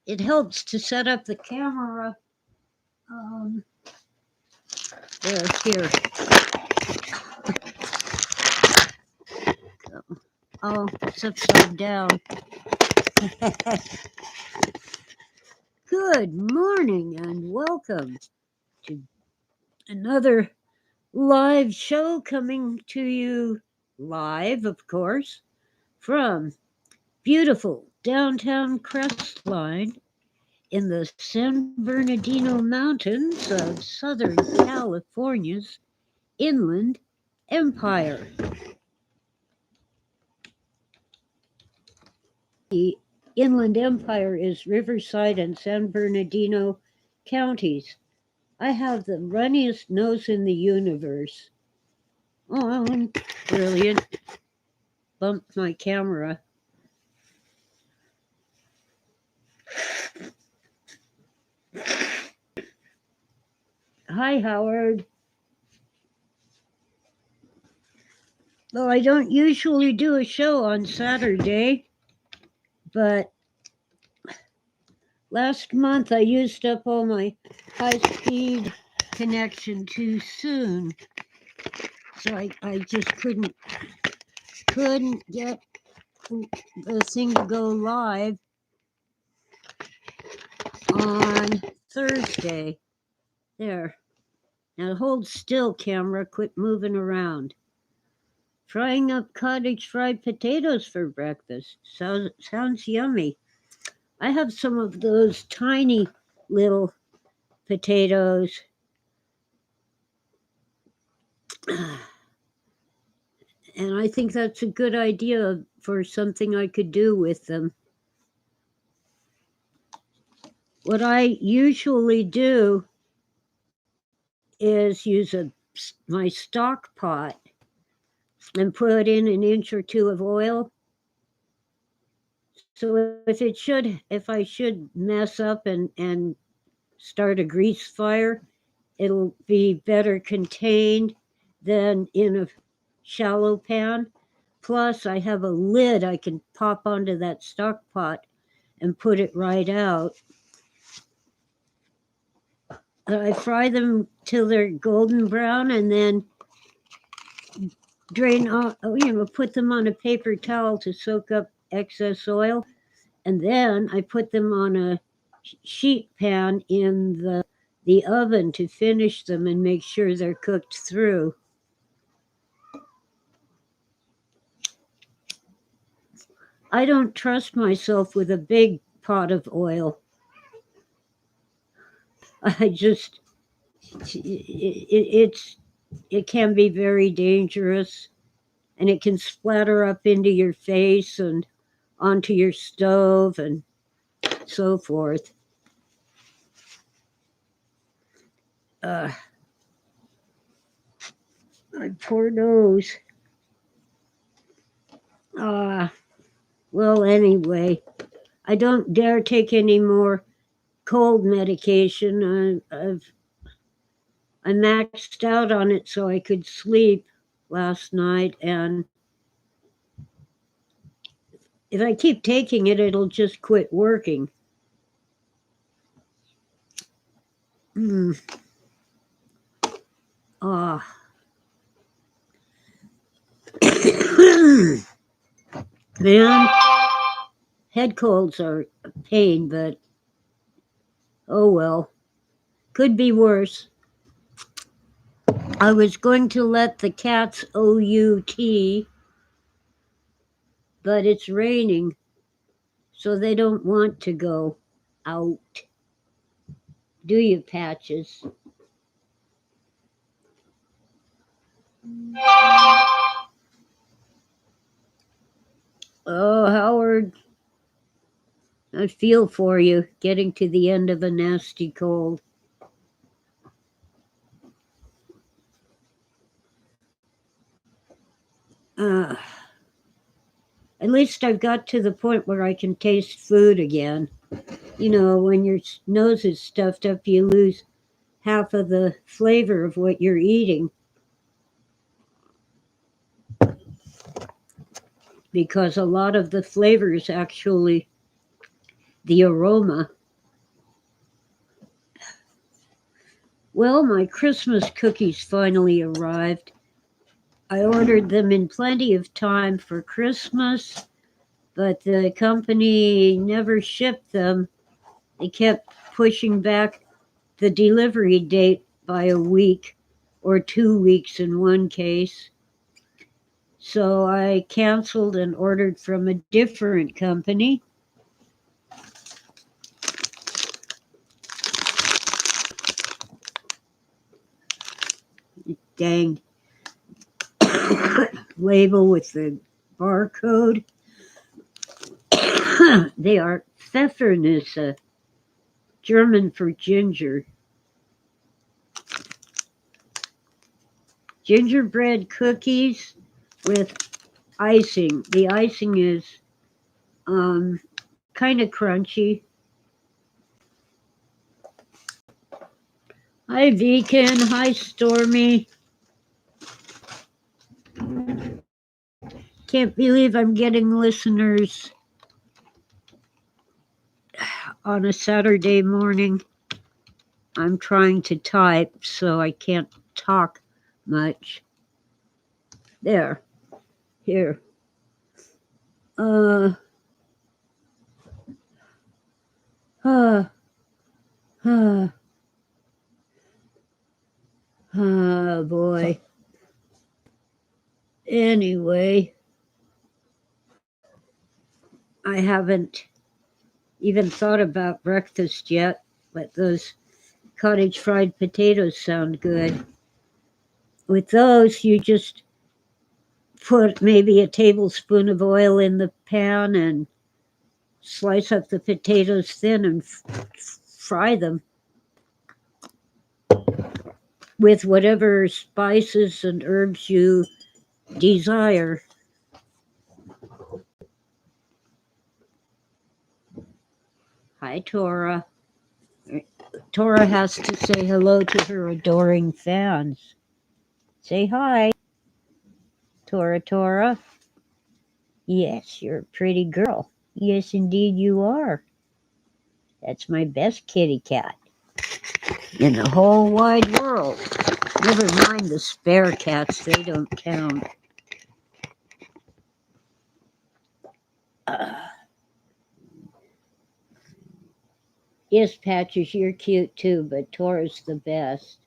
it helps to set up the camera. Um, here. Oh, it's upside down. Good morning and welcome to another live show coming to you live, of course, from beautiful downtown Crestline in the San Bernardino Mountains of Southern California's Inland Empire. The Inland Empire is Riverside and San Bernardino counties. I have the runniest nose in the universe. Oh, brilliant. Bumped my camera. Hi, Howard. Well, I don't usually do a show on Saturday, but last month I used up all my high-speed connection too soon. So I just couldn't get the thing to go live on Thursday. There. Now hold still, camera. Quit moving around. Frying up cottage fried potatoes for breakfast. Sounds yummy. I have some of those tiny little potatoes. And I think that's a good idea for something I could do with them. What I usually do is use my stock pot and put in an inch or two of oil. So if I should mess up and start a grease fire, it'll be better contained than in a shallow pan. Plus, I have a lid I can pop onto that stock pot and put it right out. I fry them till they're golden brown and then drain off, put them on a paper towel to soak up excess oil. And then I put them on a sheet pan in the oven to finish them and make sure they're cooked through. I don't trust myself with a big pot of oil. It can be very dangerous, and it can splatter up into your face and onto your stove and so forth. My poor nose. Well, anyway, I don't dare take any more cold medication. I maxed out on it so I could sleep last night, and if I keep taking it, it'll just quit working. Man, head colds are a pain, but oh well. Could be worse. I was going to let the cats OUT, but it's raining, so they don't want to go out. Do you, Patches? Oh, Howard, I feel for you getting to the end of a nasty cold. At least I've got to the point where I can taste food again. When your nose is stuffed up, you lose half of the flavor of what you're eating. Because a lot of the flavor is actually the aroma. Well, my Christmas cookies finally arrived. I ordered them in plenty of time for Christmas, but the company never shipped them. They kept pushing back the delivery date by a week or 2 weeks in one case. So I canceled and ordered from a different company. Dang label with the barcode. They are Pfeffernüsse, German for ginger. Gingerbread cookies with icing. The icing is kind of crunchy. Hi, Beacon. Hi, Stormy. Can't believe I'm getting listeners on a Saturday morning. I'm trying to type, so I can't talk much. There. Here. Uh, uh, oh boy. Anyway, I haven't even thought about breakfast yet, but those cottage fried potatoes sound good. With those, you just put maybe a tablespoon of oil in the pan and slice up the potatoes thin and fry them with whatever spices and herbs you desire. Hi, Tora. Tora has to say hello to her adoring fans. Say hi, Tora. Yes, you're a pretty girl. Yes, indeed you are. That's my best kitty cat in the whole wide world. Never mind the spare cats, they don't count. Yes, Patches, you're cute too, but Tora's the best.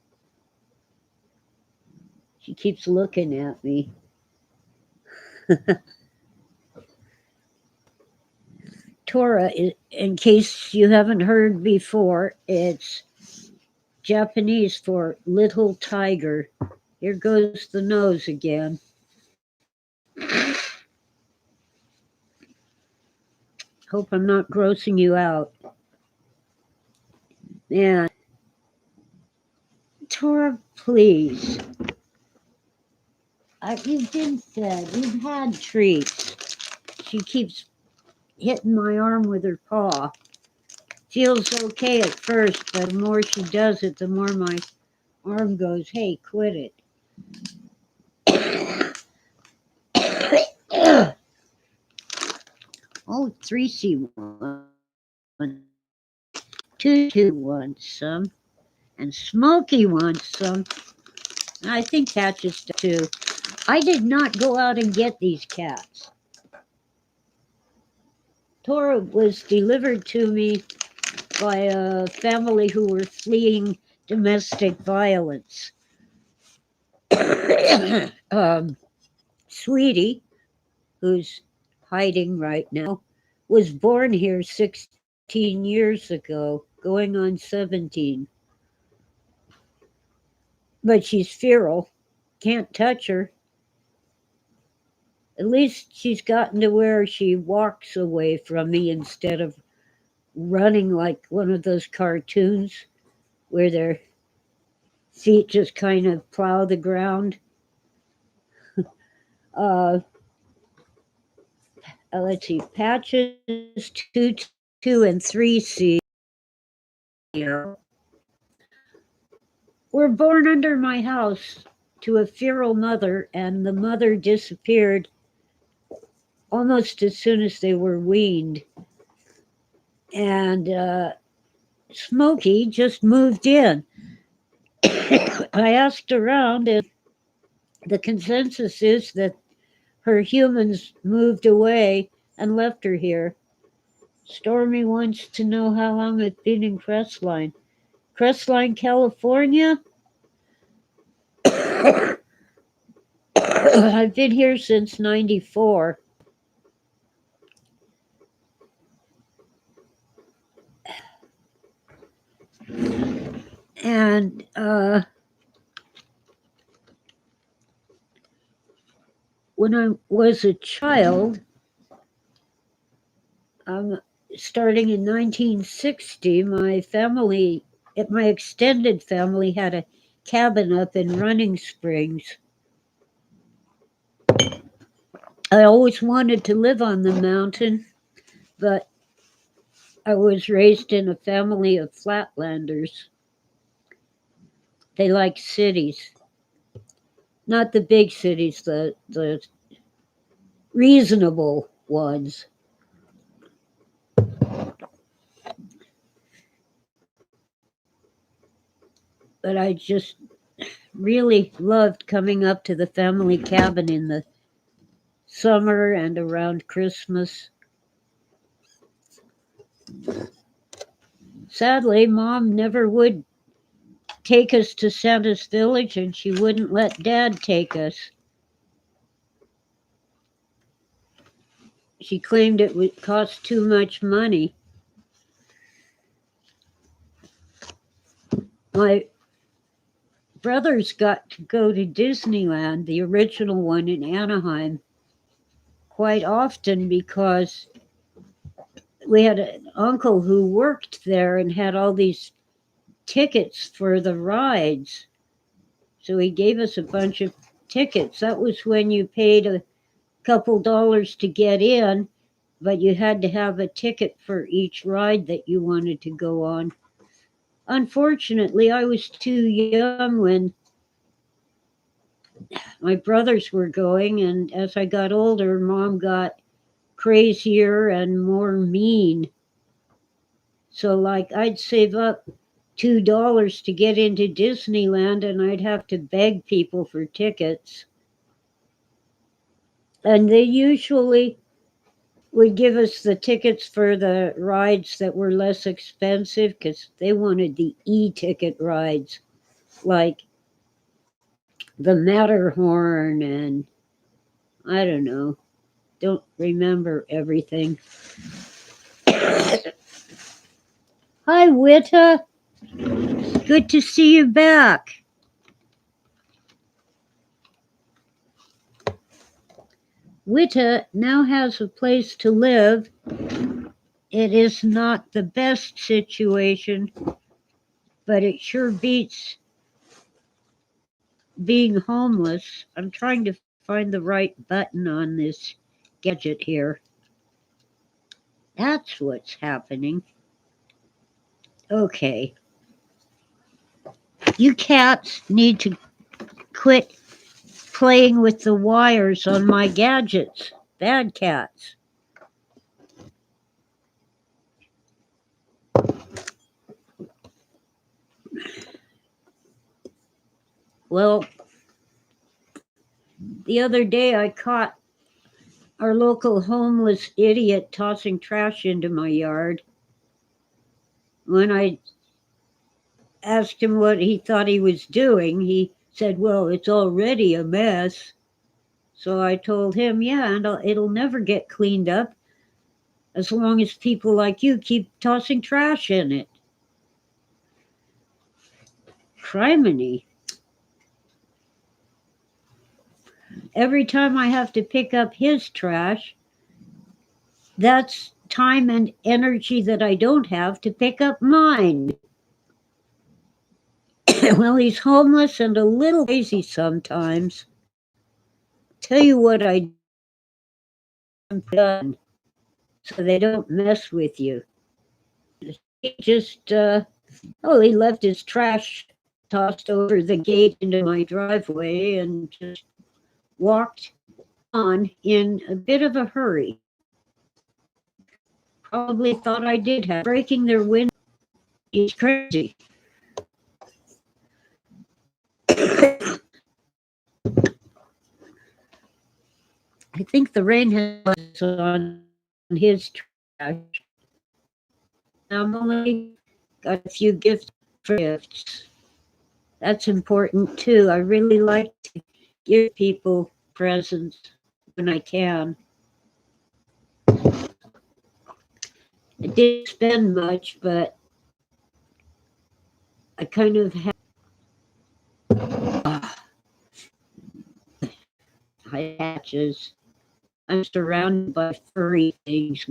She keeps looking at me. Tora, in case you haven't heard before, it's Japanese for little tiger. Here goes the nose again. Hope I'm not grossing you out. Man, Tora, please. You've been fed. You've had treats. She keeps hitting my arm with her paw. Feels okay at first, but the more she does it, the more my arm goes, hey, quit it. Oh, 3C1. 2 wants some. And Smokey wants some. I think Patches does too. I did not go out and get these cats. Tora was delivered to me by a family who were fleeing domestic violence. Sweetie, who's hiding right now, was born here 16 years ago, going on 17. But she's feral, can't touch her. At least she's gotten to where she walks away from me instead of running like one of those cartoons where their feet just kind of plow the ground. Let's see, Patches 2 and 3C were born under my house to a feral mother, and the mother disappeared almost as soon as they were weaned. And Smokey just moved in. I asked around, and the consensus is that her humans moved away and left her here. Stormy wants to know how long I've been in Crestline. Crestline, California? I've been here since 94. And when I was a child, starting in 1960, my extended family had a cabin up in Running Springs. I always wanted to live on the mountain, but I was raised in a family of flatlanders. They like cities, not the big cities, the reasonable ones. But I just really loved coming up to the family cabin in the summer and around Christmas. Sadly, Mom never would take us to Santa's Village, and she wouldn't let Dad take us. She claimed it would cost too much money. My brothers got to go to Disneyland, the original one in Anaheim, quite often because we had an uncle who worked there and had all these tickets for the rides. So he gave us a bunch of tickets. That was when you paid a couple dollars to get in, but you had to have a ticket for each ride that you wanted to go on. Unfortunately, I was too young when my brothers were going, and as I got older, Mom got crazier and more mean. So, like, I'd save up $2 to get into Disneyland, and I'd have to beg people for tickets. And they usually would give us the tickets for the rides that were less expensive because they wanted the e-ticket rides, like the Matterhorn and I don't know, don't remember everything. Hi, Witta. Good to see you back. Witta now has a place to live. It is not the best situation, but it sure beats being homeless. I'm trying to find the right button on this gadget here. That's what's happening. Okay. You cats need to quit playing with the wires on my gadgets. Bad cats. Well, the other day I caught our local homeless idiot tossing trash into my yard. When I asked him what he thought he was doing, he said, "Well, it's already a mess." So I told him, "Yeah, and it'll never get cleaned up as long as people like you keep tossing trash in it." Criminy. Every time I have to pick up his trash, that's time and energy that I don't have to pick up mine. Well, he's homeless and a little crazy sometimes. Tell you what I done so they don't mess with you. He just, he left his trash tossed over the gate into my driveway and just walked on in a bit of a hurry. Probably thought I did have breaking their window. He's crazy. I think the rain has on his trash. Emily got a few gifts. That's important too. I really like to give people presents when I can. I didn't spend much, but I kind of have patches. I'm surrounded by furry things.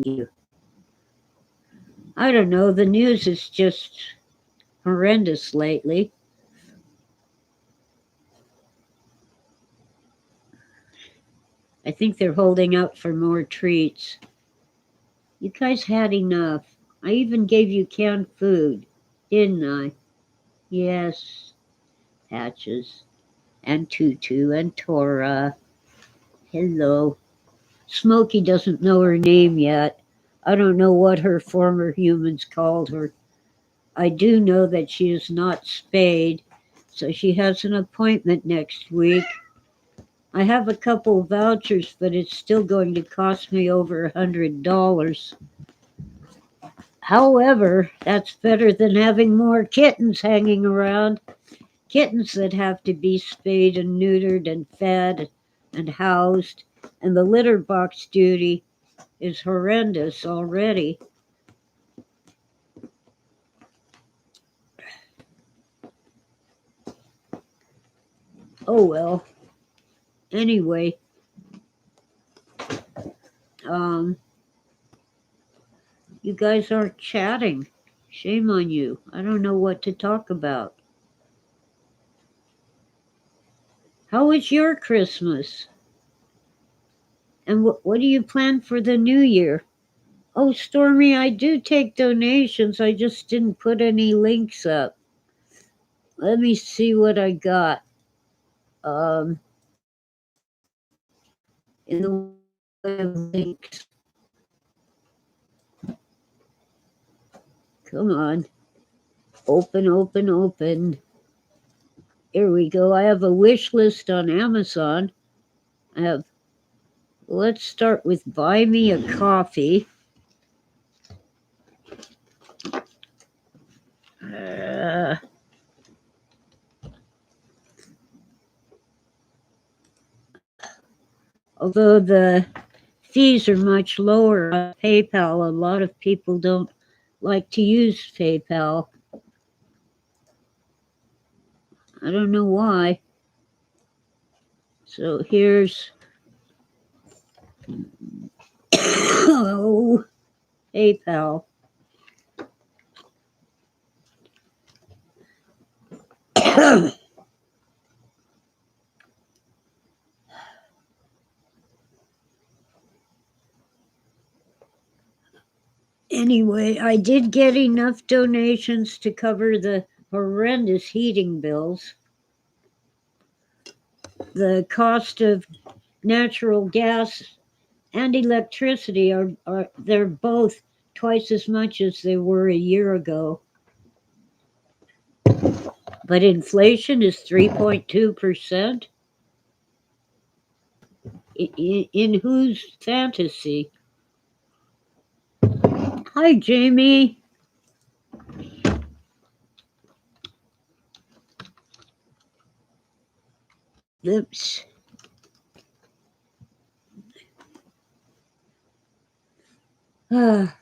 I don't know. The news is just horrendous lately. I think they're holding out for more treats. You guys had enough. I even gave you canned food, didn't I? Yes, Patches and Tutu and Tora. Hello. Smokey doesn't know her name yet. I don't know what her former humans called her. I do know that she is not spayed, so she has an appointment next week. I have a couple vouchers, but it's still going to cost me over $100. However, that's better than having more kittens hanging around. Kittens that have to be spayed and neutered and fed and housed, and the litter box duty is horrendous already. Oh well. Anyway, you guys aren't chatting. Shame on you. I don't know what to talk about. How was your Christmas? And what do you plan for the new year? Oh, Stormy, I do take donations. I just didn't put any links up. Let me see what I got. Um, in the way of links. Come on. Open. Here we go. I have a wish list on Amazon. Let's start with buy me a coffee. Although the fees are much lower on PayPal, a lot of people don't like to use PayPal. I don't know why. So here's oh, PayPal. Anyway, I did get enough donations to cover the horrendous heating bills. The cost of natural gas and electricity are they're both twice as much as they were a year ago. But inflation is 3.2%. In whose fantasy? Hi, Jamie. Oops. Ah,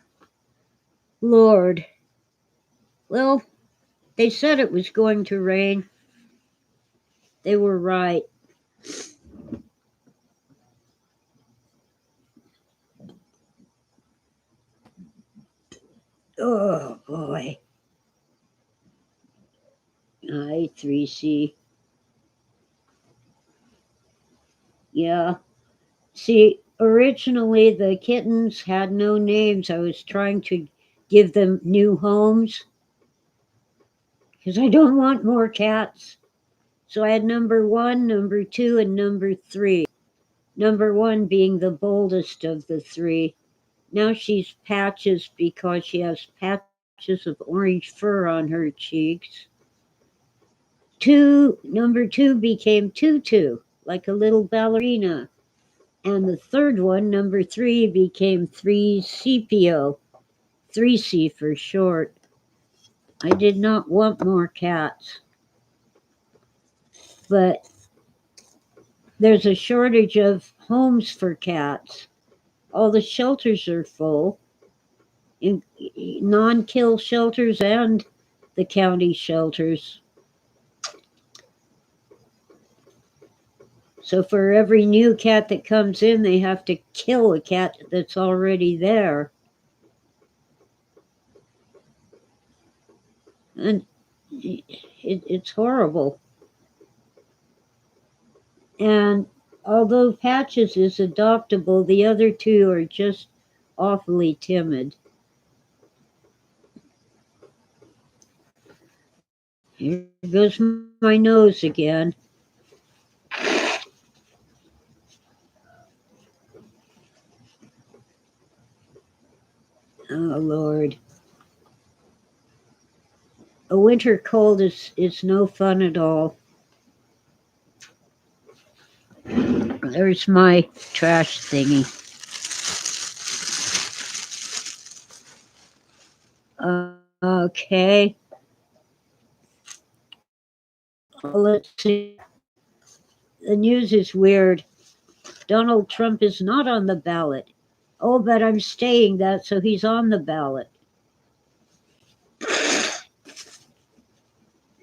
Lord. Well, they said it was going to rain. They were right. Oh, boy. I3C. Yeah. See, originally the kittens had no names. I was trying to give them new homes because I don't want more cats. So I had number 1, number 2, and number 3. Number 1 being the boldest of the 3. Now she's Patches because she has patches of orange fur on her cheeks. Number 2 became Tutu, like a little ballerina. And the third one, number 3, became 3CPO, 3C for short. I did not want more cats, but there's a shortage of homes for cats. All the shelters are full, non-kill shelters and the county shelters. So for every new cat that comes in, they have to kill a cat that's already there. And it's horrible. And although Patches is adoptable, the other two are just awfully timid. Here goes my nose again. Oh, Lord. A winter cold is no fun at all. There's my trash thingy. Okay. Let's see. The news is weird. Donald Trump is not on the ballot. Oh, but I'm stating that, so he's on the ballot.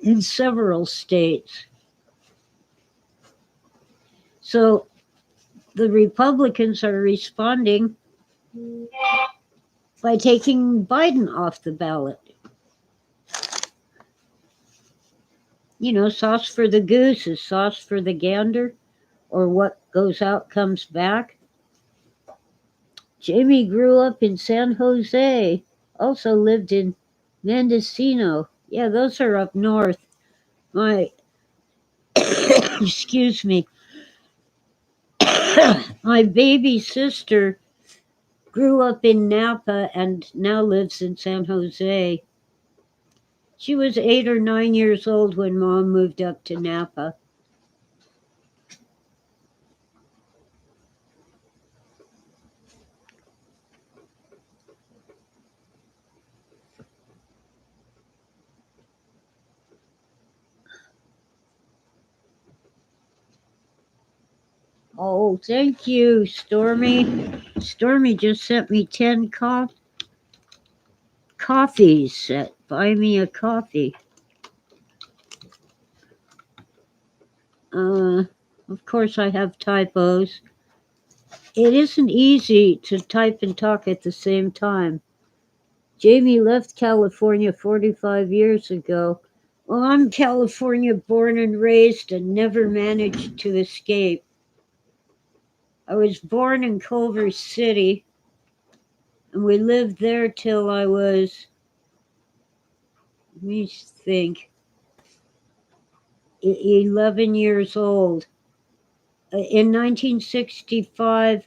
In several states. So the Republicans are responding by taking Biden off the ballot. You know, sauce for the goose is sauce for the gander, or what goes out comes back. Jamie grew up in San Jose, also lived in Mendocino. Yeah, those are up north. My, excuse me, my baby sister grew up in Napa and now lives in San Jose. She was 8 or 9 years old when Mom moved up to Napa. Oh, thank you, Stormy. Stormy just sent me 10 coffees at Buy Me a Coffee. Of course, I have typos. It isn't easy to type and talk at the same time. Jamie left California 45 years ago. Well, I'm California born and raised and never managed to escape. I was born in Culver City, and we lived there till I was, let me think, 11 years old. In 1965,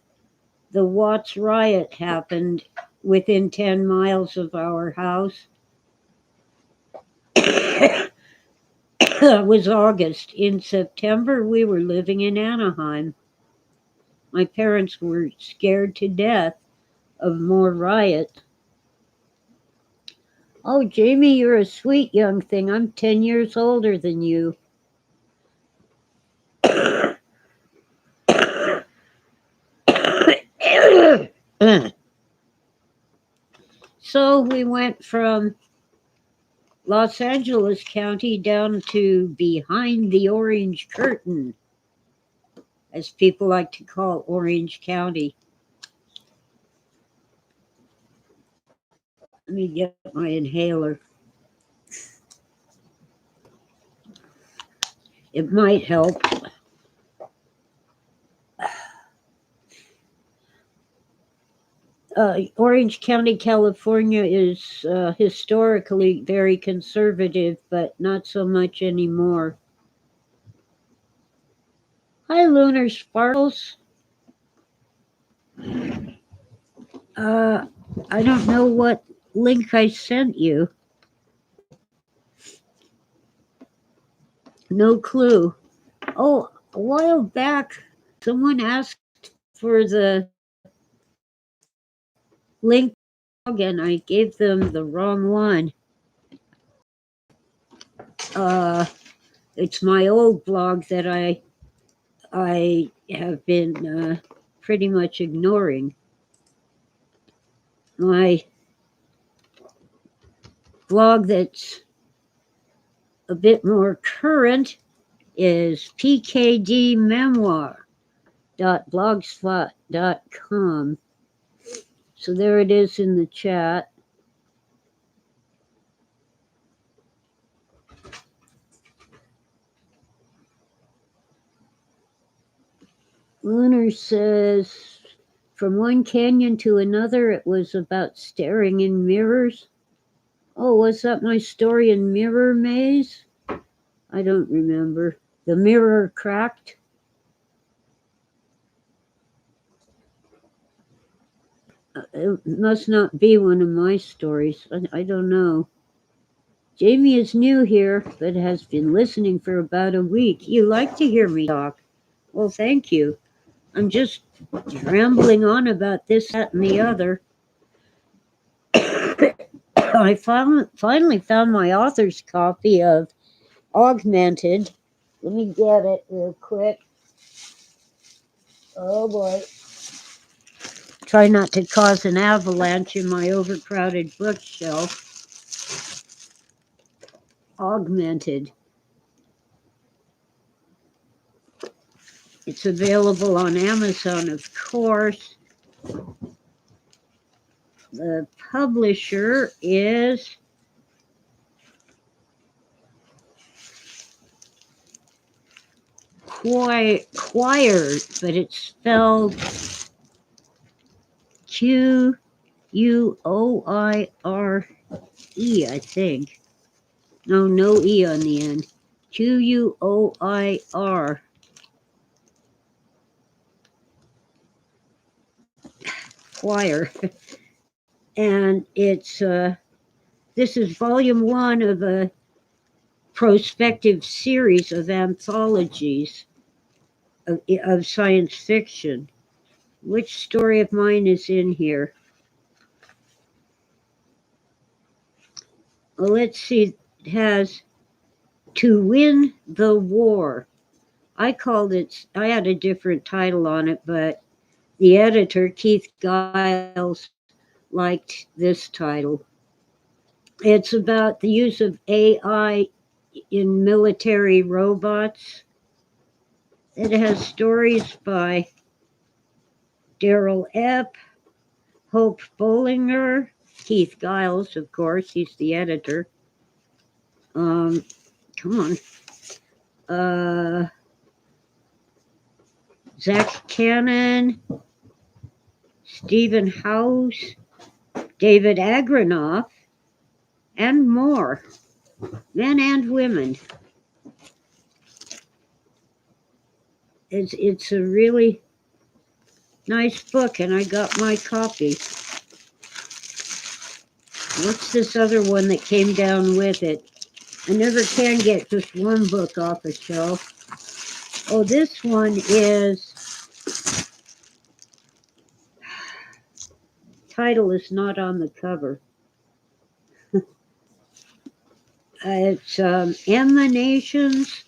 the Watts riot happened within 10 miles of our house. It was August. In September, we were living in Anaheim. My parents were scared to death of more riots. Oh, Jamie, you're a sweet young thing. I'm 10 years older than you. So we went from Los Angeles County down to behind the orange curtain, as people like to call Orange County. Let me get my inhaler. It might help. Orange County, California is historically very conservative, but not so much anymore. Hi, Lunar Sparkles. I don't know what link I sent you. No clue. Oh, a while back, someone asked for the link and I gave them the wrong one. It's my old blog that I have been pretty much ignoring. My blog that's a bit more current is pkdmemoir.blogspot.com. So there it is in the chat. Lunar says, from one canyon to another, it was about staring in mirrors. Oh, was that my story in Mirror Maze? I don't remember. The mirror cracked. It must not be one of my stories. I don't know. Jamie is new here, but has been listening for about a week. You like to hear me talk. Well, thank you. I'm just rambling on about this, that, and the other. I finally found my author's copy of Augmented. Let me get it real quick. Oh boy. Try not to cause an avalanche in my overcrowded bookshelf. Augmented. It's available on Amazon, of course. The publisher is Quoire, but it's spelled Quoire, I think. No E on the end. Quoir. Quoire. And it's this is volume 1 of a prospective series of anthologies of science fiction. Which story of mine is in here? Well, let's see. It has To Win the War. I had a different title on it, but the editor, Keith Giles, liked this title. It's about the use of AI in military robots. It has stories by Daryl Epp, Hope Bollinger, Keith Giles, of course, he's the editor. Come on. Zach Cannon, Stephen House, David Agranoff, and more. Men and women. It's a really nice book, and I got my copy. What's this other one that came down with it? I never can get just one book off a shelf. Oh, this one is, title is not on the cover. It's Emanations,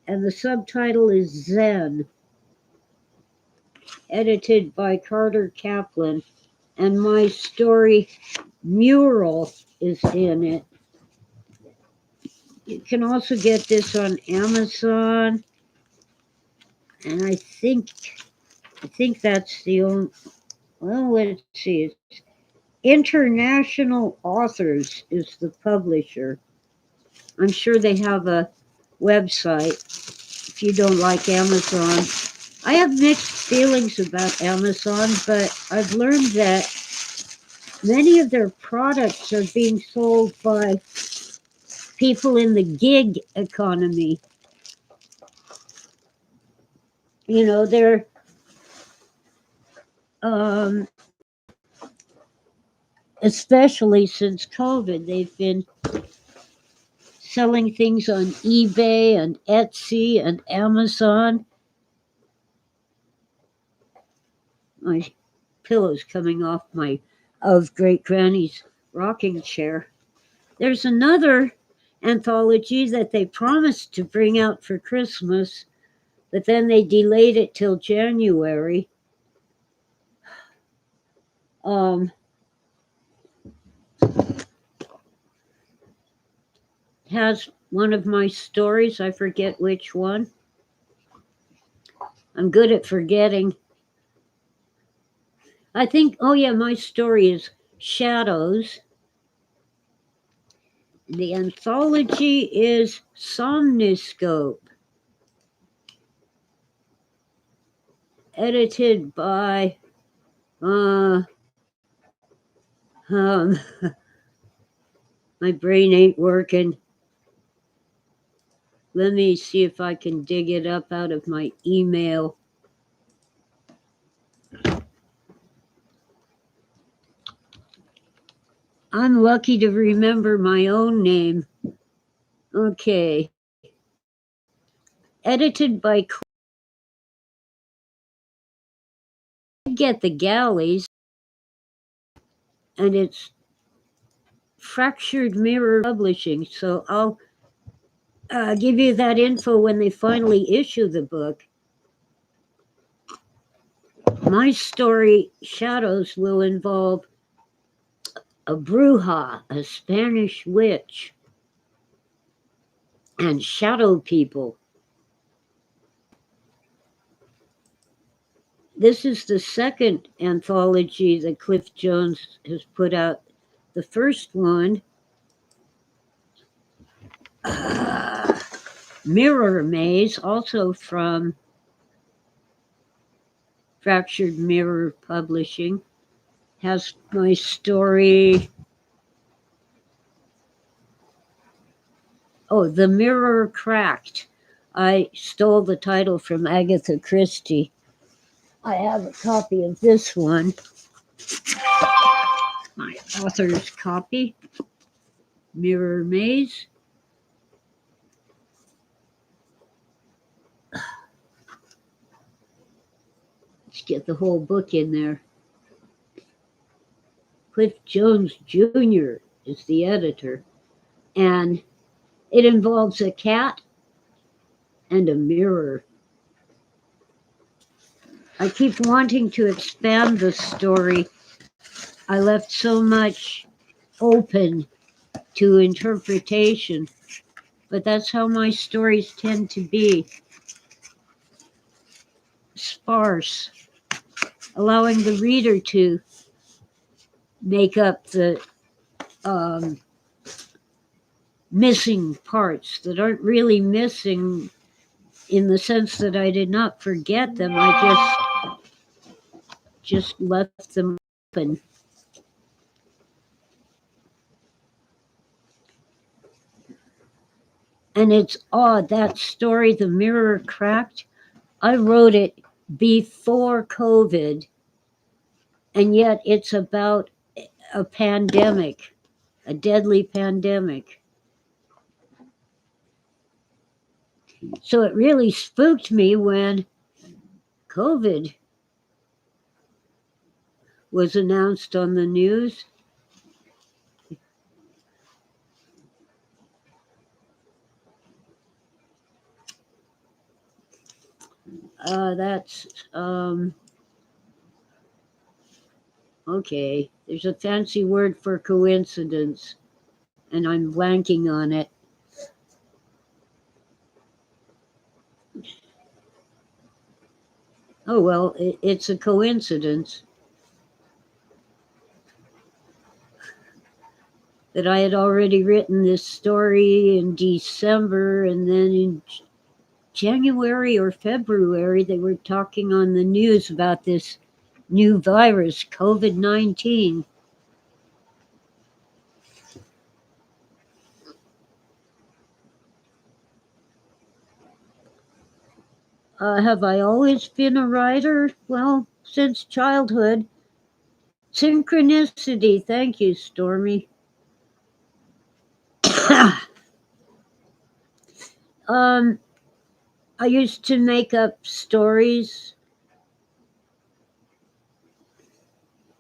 and the subtitle is Zen, edited by Carter Kaplan, and my story Mural is in it. You can also get this on Amazon, and I think that's the only. Well, let's see. It's International Authors is the publisher. I'm sure they have a website if you don't like Amazon. I have mixed feelings about Amazon, but I've learned that many of their products are being sold by people in the gig economy. You know, they're especially since COVID, they've been selling things on eBay and Etsy and Amazon. My pillow's coming off of Great Granny's rocking chair. There's another anthology that they promised to bring out for Christmas, but then they delayed it till January. Has one of my stories, I forget which one. I'm good at forgetting. I think, oh yeah, my story is Shadows. The anthology is Somniscope, edited by my brain ain't working. Let me see if I can dig it up out of my email. I'm lucky to remember my own name. Okay. Edited by Get the Galleys, and it's Fractured Mirror Publishing. So I'll give you that info when they finally issue the book. My story, Shadows, will involve a bruja, a Spanish witch, and shadow people. This is the second anthology that Cliff Jones has put out. The first one, Mirror Maze, also from Fractured Mirror Publishing, has my story. Oh, The Mirror Cracked. I stole the title from Agatha Christie. I have a copy of this one, my author's copy, Mirror Maze. Let's get the whole book in there. Cliff Jones Jr. is the editor, and it involves a cat and a mirror. I keep wanting to expand the story. I left so much open to interpretation, but that's how my stories tend to be, sparse, allowing the reader to make up the missing parts that aren't really missing in the sense that I did not forget them. I just left them open. And it's odd, that story, The Mirror Cracked, I wrote it before COVID, and yet it's about a pandemic, a deadly pandemic. So it really spooked me when COVID was announced on the news. That's okay. There's a fancy word for coincidence, and I'm blanking on it. Oh, well, it's a coincidence that I had already written this story in December, and then in January or February, they were talking on the news about this new virus, COVID-19. Have I always been a writer? Well, since childhood. Synchronicity. Thank you, Stormy. I used to make up stories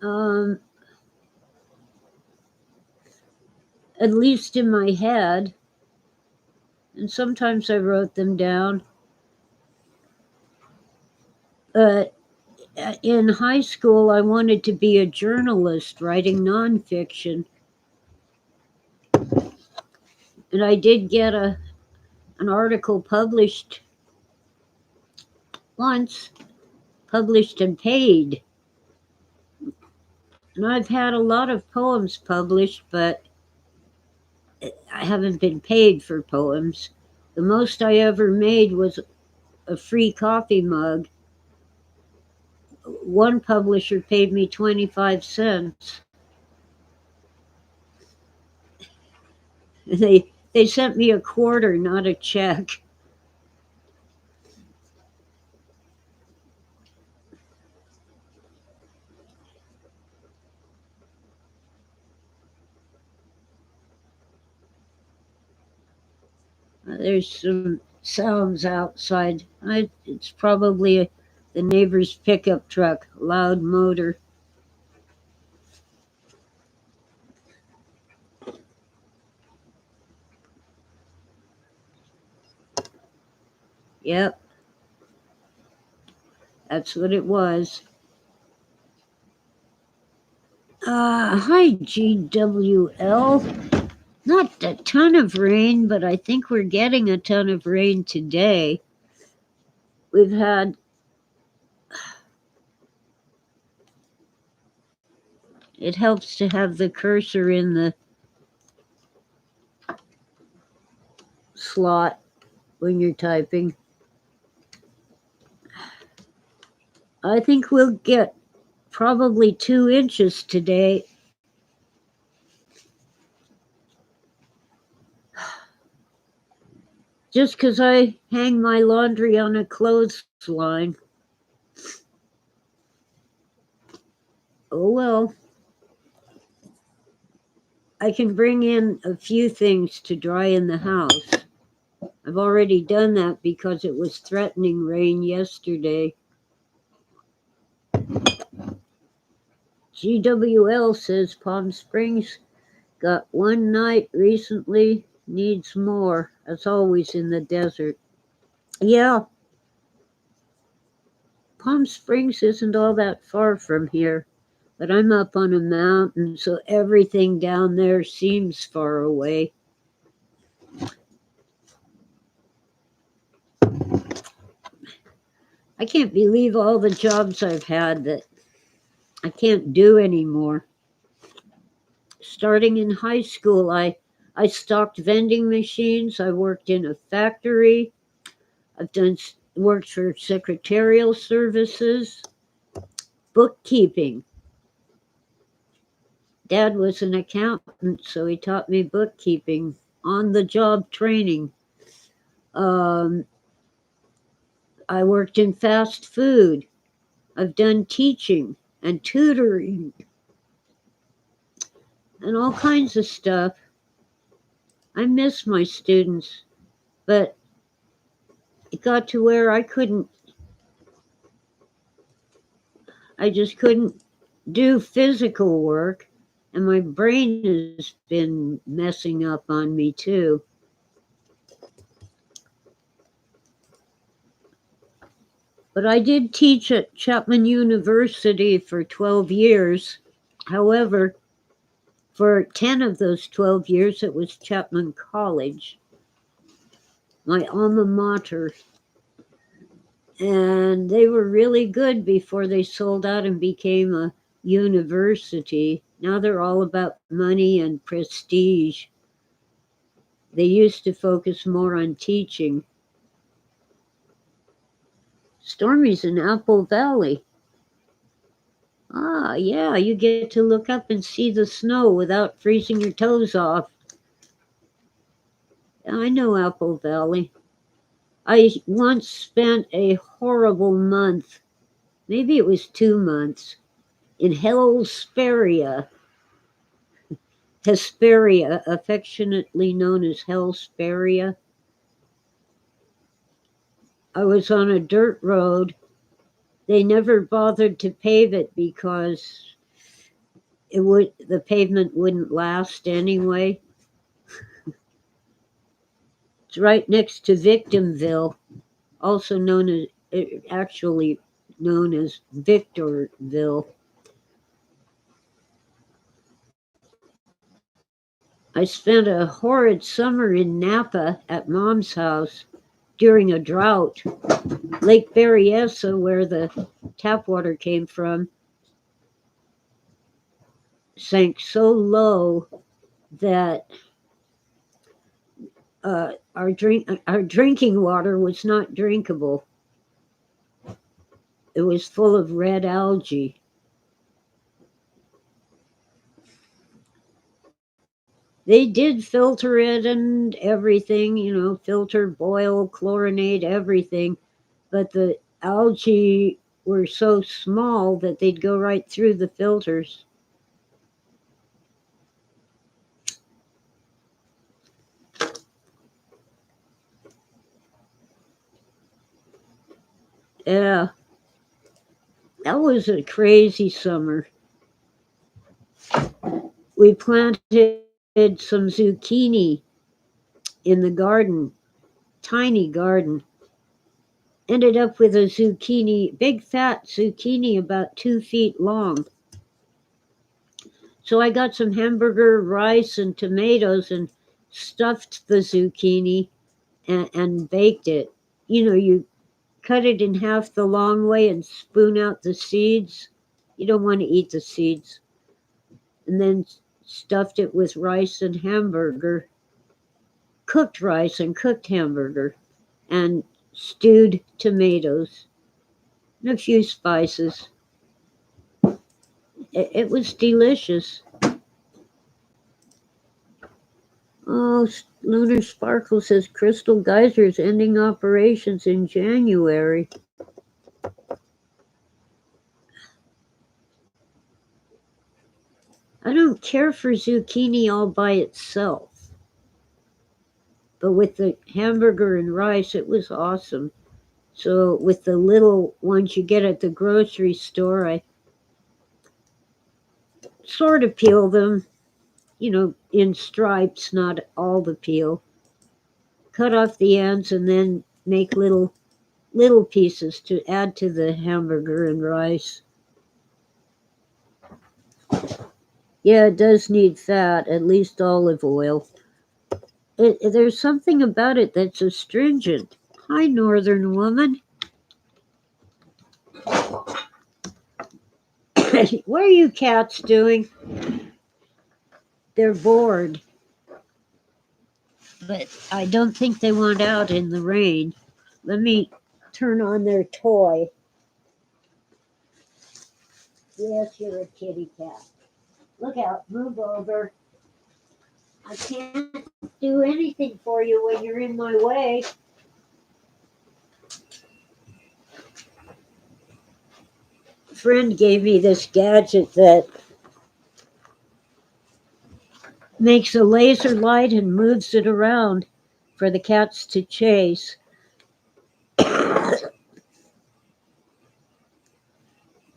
um, at least in my head, and sometimes I wrote them down. In high school, I wanted to be a journalist writing nonfiction, and I did get an article published once, published and paid. And I've had a lot of poems published, but I haven't been paid for poems. The most I ever made was a free coffee mug. One publisher paid me 25 cents. They sent me a quarter, not a check. There's some sounds outside. It's probably the neighbor's pickup truck, loud motor. Yep, that's what it was. Hi, GWL. Not a ton of rain, but I think we're getting a ton of rain today. We've had it helps to have the cursor in the slot when you're typing. I think we'll get probably 2 inches today. Just 'cause I hang my laundry on a clothesline. Oh well. I can bring in a few things to dry in the house. I've already done that because it was threatening rain yesterday. GWL says Palm Springs got one night recently, needs more. As always in the desert. Yeah. Palm Springs isn't all that far from here, but I'm up on a mountain, so everything down there seems far away. I can't believe all the jobs I've had that I can't do anymore. Starting in high school, I stocked vending machines. I worked in a factory. I've worked for secretarial services, bookkeeping. Dad was an accountant, so he taught me bookkeeping, on the job training. I worked in fast food. I've done teaching and tutoring and all kinds of stuff. I miss my students, but it got to where I just couldn't do physical work, and my brain has been messing up on me too. But I did teach at Chapman University for 12 years. However, for 10 of those 12 years, it was Chapman College, my alma mater. And they were really good before they sold out and became a university. Now they're all about money and prestige. They used to focus more on teaching. Stormy's in Apple Valley. Ah, yeah, you get to look up and see the snow without freezing your toes off. I know Apple Valley. I once spent a horrible month, maybe it was 2 months, in Hesperia. Hesperia, affectionately known as Hesperia. I was on a dirt road. They never bothered to pave it because the pavement wouldn't last anyway. It's right next to Victimville, also known as actually known as Victorville. I spent a horrid summer in Napa at Mom's house during a drought. Lake Berryessa, where the tap water came from, sank so low that our drinking water was not drinkable. It was full of red algae. They did filter it and everything, filter, boil, chlorinate, everything. But the algae were so small that they'd go right through the filters. Yeah, that was a crazy summer. We planted some zucchini in the garden, tiny garden. Ended up with a zucchini, big fat zucchini about 2 feet long. So I got some hamburger, rice, and tomatoes and stuffed the zucchini and baked it. You cut it in half the long way and spoon out the seeds. You don't want to eat the seeds. And then stuffed it with rice and hamburger, cooked rice and cooked hamburger, and stewed tomatoes and a few spices. It was delicious. Oh, Lunar Sparkle says Crystal Geysers ending operations in January. I don't care for zucchini all by itself. But with the hamburger and rice, it was awesome. So with the little ones you get at the grocery store, I sort of peel them, in stripes, not all the peel. Cut off the ends and then make little pieces to add to the hamburger and rice. Yeah, it does need fat, at least olive oil. There's something about it that's astringent. Hi, Northern woman. What are you cats doing? They're bored. But I don't think they want out in the rain. Let me turn on their toy. Yes, you're a kitty cat. Look out, move over. I can't do anything for you when you're in my way. A friend gave me this gadget that makes a laser light and moves it around for the cats to chase.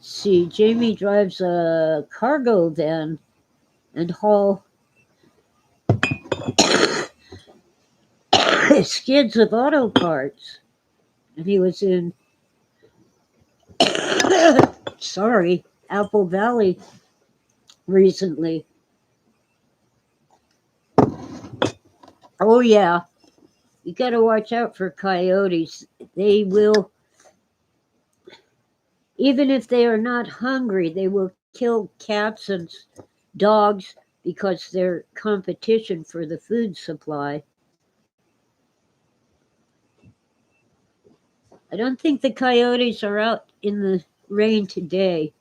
See, Jamie drives a cargo van and haul skids of auto parts. And he was in, Apple Valley recently. Oh, yeah. You got to watch out for coyotes. They will, even if they are not hungry, they will kill cats and dogs because they're competition for the food supply. I don't think the coyotes are out in the rain today.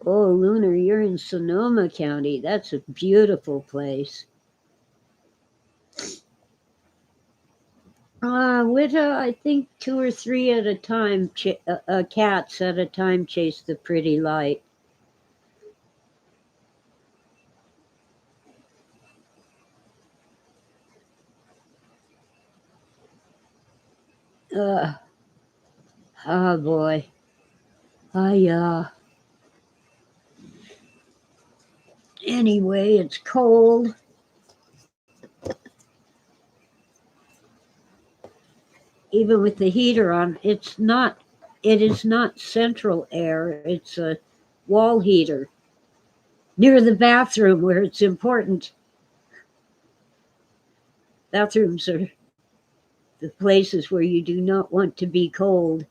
Oh, Lunar, you're in Sonoma County. That's a beautiful place. With I think 2 or 3 at a time, cats at a time chase the pretty light. Oh boy. Anyway, it's cold. Even with the heater on, it is not central air, it's a wall heater near the bathroom where it's important. Bathrooms are the places where you do not want to be cold.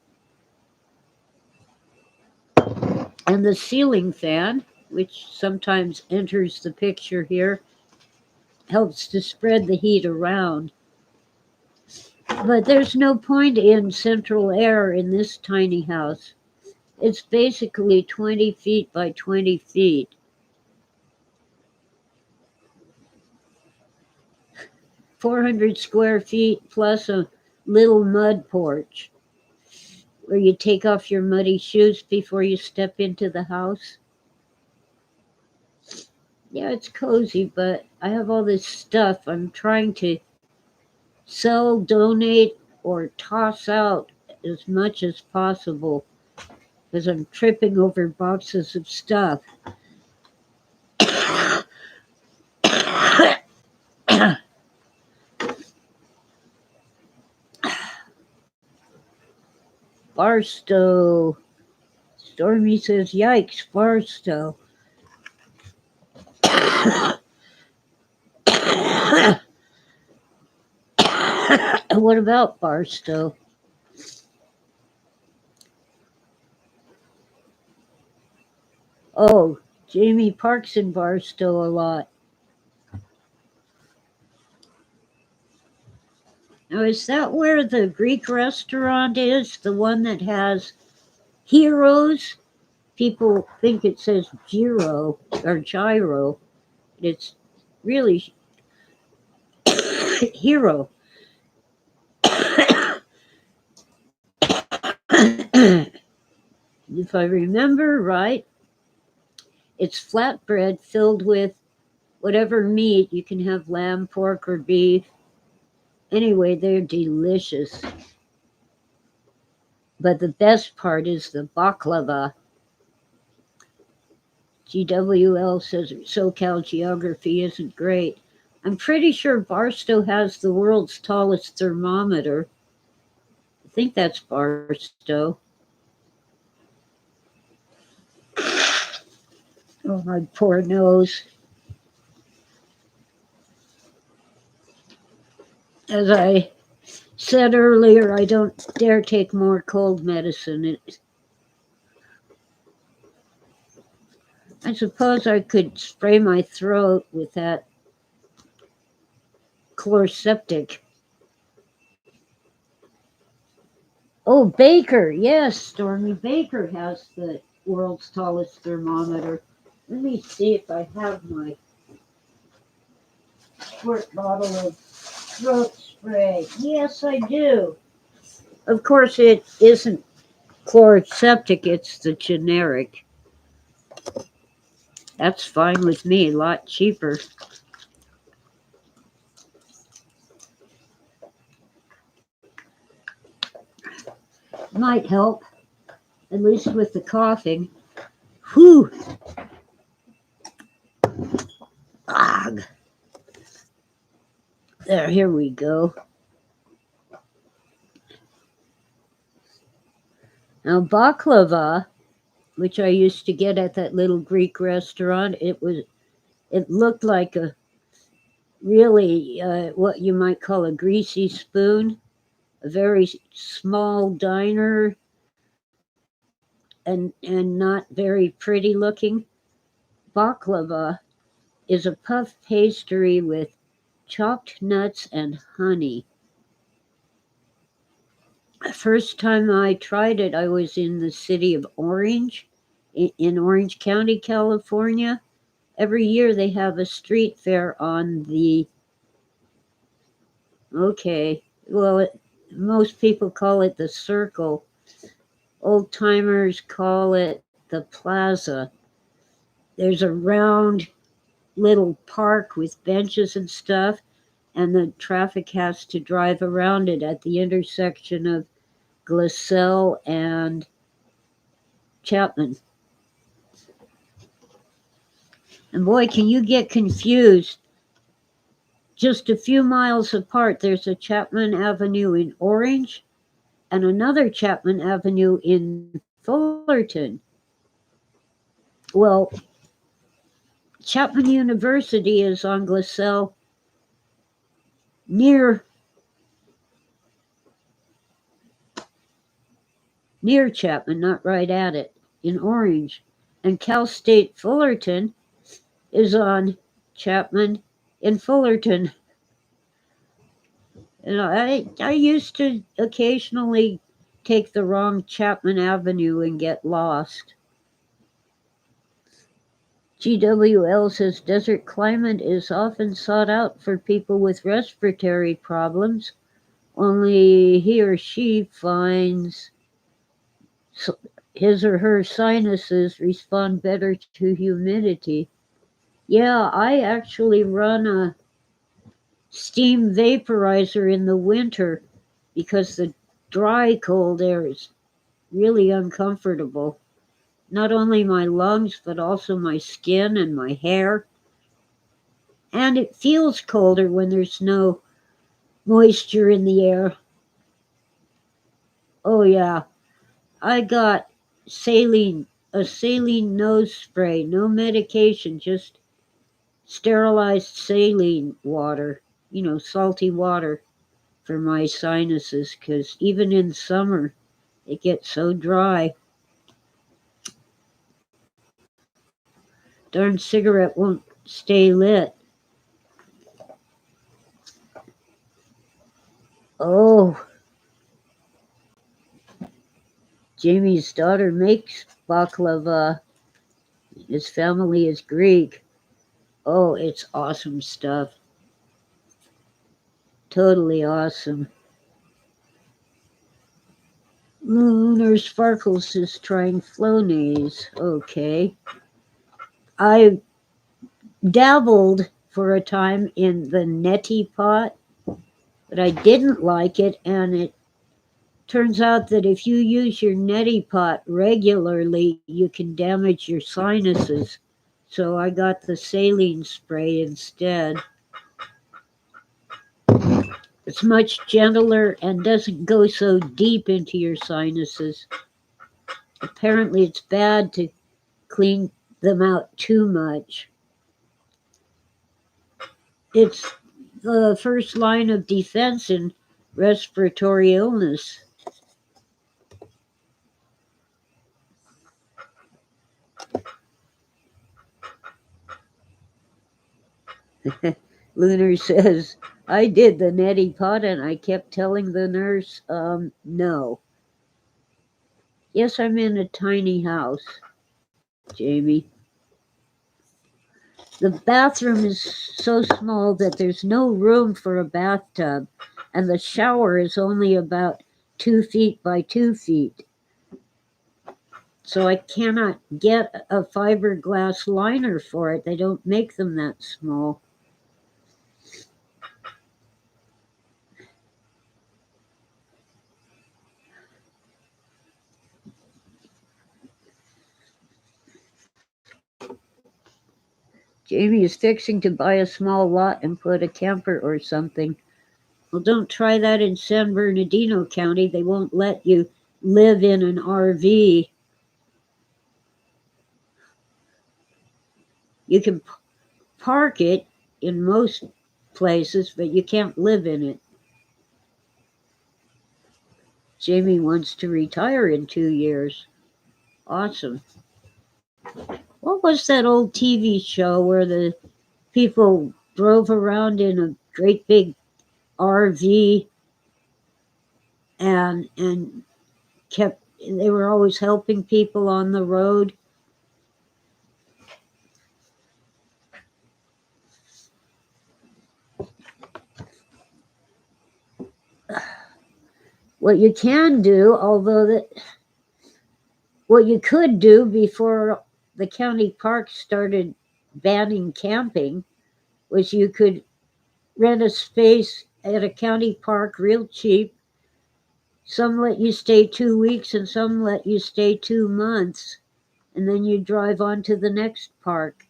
And the ceiling fan, which sometimes enters the picture here, helps to spread the heat around. But there's no point in central air in this tiny house. It's basically 20 feet by 20 feet. 400 square feet plus a little mud porch where you take off your muddy shoes before you step into the house. Yeah, it's cozy, but I have all this stuff I'm trying to sell, donate, or toss out as much as possible because I'm tripping over boxes of stuff. Barstow. Stormy says, yikes, Barstow. What about Barstow? Oh, Jamie parks in Barstow a lot. Now, is that where the Greek restaurant is? The one that has heroes? People think it says gyro or gyro. It's really hero. If I remember right, it's flatbread filled with whatever meat. You can have lamb, pork, or beef. Anyway, they're delicious. But the best part is the baklava. GWL says SoCal geography isn't great. I'm pretty sure Barstow has the world's tallest thermometer. I think that's Barstow. Oh, my poor nose. As I said earlier, I don't dare take more cold medicine. I suppose I could spray my throat with that Chloraseptic. Oh, Baker. Yes, Stormy Baker has the world's tallest thermometer. Let me see if I have my quart bottle of throat spray. Yes, I do. Of course, it isn't Chloraseptic, it's the generic. That's fine with me, a lot cheaper. Might help, at least with the coughing. Whew. Ugh. There, here we go. Now, baklava, which I used to get at that little Greek restaurant, it looked like a really what you might call a greasy spoon, a very small diner, and not very pretty looking. Baklava is a puff pastry with chopped nuts and honey. The first time I tried it, I was in the city of Orange, in Orange County, California. Every year they have a street fair on the, most people call it the Circle. Old timers call it the Plaza. There's a round little park with benches and stuff, and the traffic has to drive around it at the intersection of Glassell and Chapman. And boy, can you get confused. Just a few miles apart, there's a Chapman Avenue in Orange and another Chapman Avenue in Fullerton. Well, Chapman University is on Glassell near Chapman, not right at it, in Orange. And Cal State Fullerton is on Chapman in Fullerton. And I used to occasionally take the wrong Chapman Avenue and get lost. GWL says desert climate is often sought out for people with respiratory problems, only he or she finds his or her sinuses respond better to humidity. Yeah, I actually run a steam vaporizer in the winter because the dry, cold air is really uncomfortable. Not only my lungs, but also my skin and my hair. And it feels colder when there's no moisture in the air. Oh, yeah. I got a saline nose spray, no medication, just sterilized saline water, salty water for my sinuses, because even in summer, it gets so dry. Darn cigarette won't stay lit. Oh, Jamie's daughter makes baklava. His family is Greek. Oh, it's awesome stuff. Totally awesome. Lunar Sparkles is trying Flonase. Okay. I dabbled for a time in the neti pot, but I didn't like it, and it turns out that if you use your neti pot regularly, you can damage your sinuses. So I got the saline spray instead. It's much gentler and doesn't go so deep into your sinuses. Apparently, it's bad to clean them out too much. It's the first line of defense in respiratory illness. Lunar says, I did the neti pot and I kept telling the nurse, no. Yes, I'm in a tiny house, Jamie. The bathroom is so small that there's no room for a bathtub, and the shower is only about 2 feet by 2 feet. So I cannot get a fiberglass liner for it. They don't make them that small. Jamie is fixing to buy a small lot and put a camper or something. Well, don't try that in San Bernardino County. They won't let you live in an RV. You can park it in most places, but you can't live in it. Jamie wants to retire in 2 years. Awesome. What was that old TV show where the people drove around in a great big RV and they were always helping people on the road? What you can do, what you could do before the county parks started banning camping, was you could rent a space at a county park real cheap, Some let you stay 2 weeks and some let you stay 2 months, and then you drive on to the next park.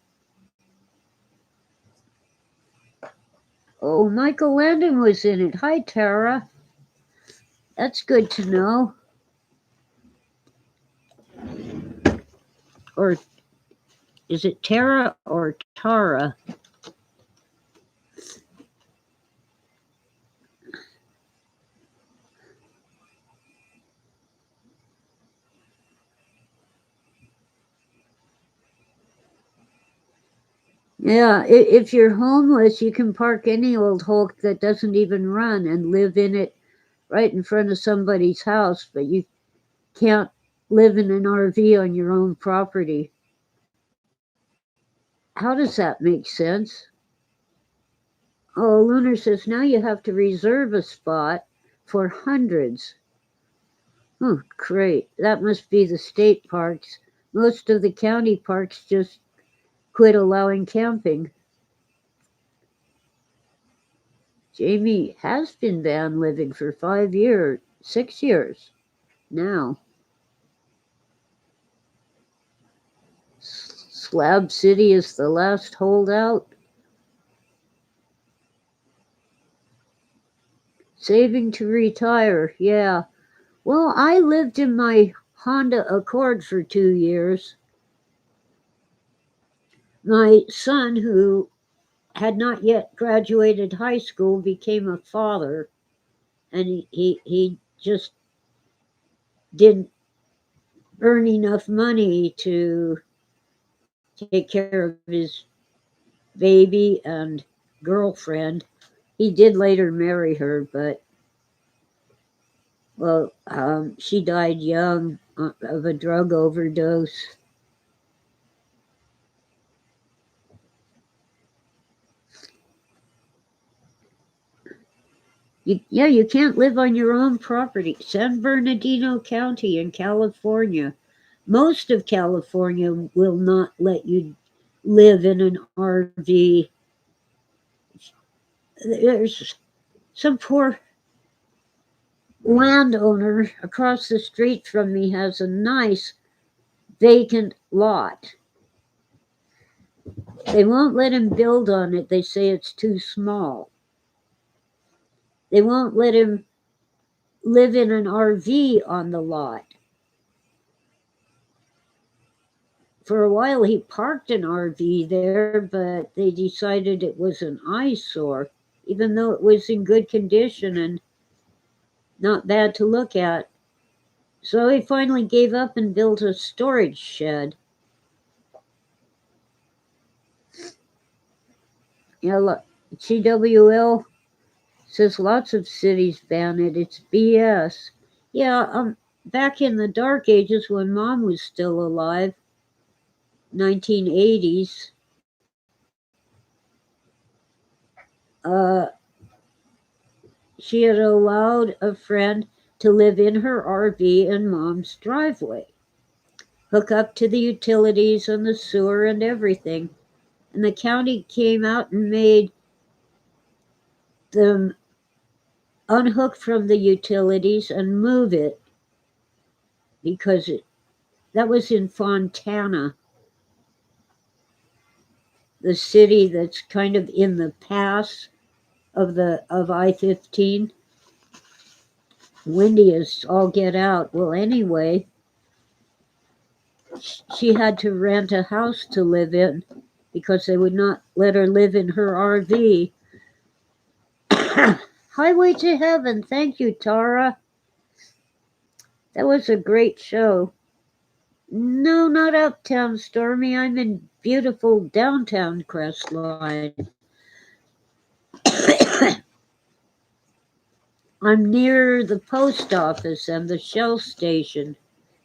Oh, Michael Landon was in it. Hi, Tara. That's good to know. Or is it Tara or Tara? Yeah, if you're homeless, you can park any old Hulk that doesn't even run and live in it right in front of somebody's house, but you can't live in an RV on your own property. How does that make sense? Oh, Lunar says now you have to reserve a spot for hundreds. Oh, great. That must be the state parks. Most of the county parks just quit allowing camping. Jamie has been banned living for 5 years, 6 years now. Slab City is the last holdout. Saving to retire, yeah. Well, I lived in my Honda Accord for 2 years. My son, who had not yet graduated high school, became a father, and he just didn't earn enough money to take care of his baby and girlfriend. He did later marry her, but well, she died young of a drug overdose. You can't live on your own property. San Bernardino County in California, most of California will not let you live in an RV. There's some poor landowner across the street from me has a nice vacant lot. They won't let him build on it. They say it's too small. They won't let him live in an RV on the lot. For a while, he parked an RV there, but they decided it was an eyesore, even though it was in good condition and not bad to look at. So he finally gave up and built a storage shed. Yeah, look, GWL says lots of cities ban it. It's BS. Yeah, back in the dark ages when Mom was still alive, 1980s, she had allowed a friend to live in her RV in Mom's driveway, hook up to the utilities and the sewer and everything. And the county came out and made them unhook from the utilities and move it because that was in Fontana, the city that's kind of in the pass of I-15. Windy as all get out. Well, anyway, she had to rent a house to live in because they would not let her live in her RV. Highway to Heaven. Thank you, Tara. That was a great show. No, not uptown, Stormy. I'm in beautiful downtown Crestline. I'm near the post office and the Shell station,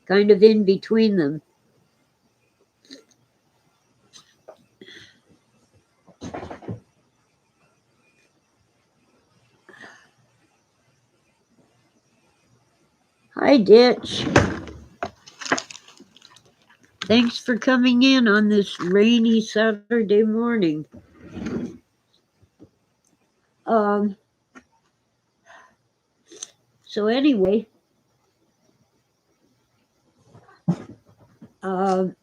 kind of in between them. Hi, Ditch. Thanks for coming in on this rainy Saturday morning. So anyway, If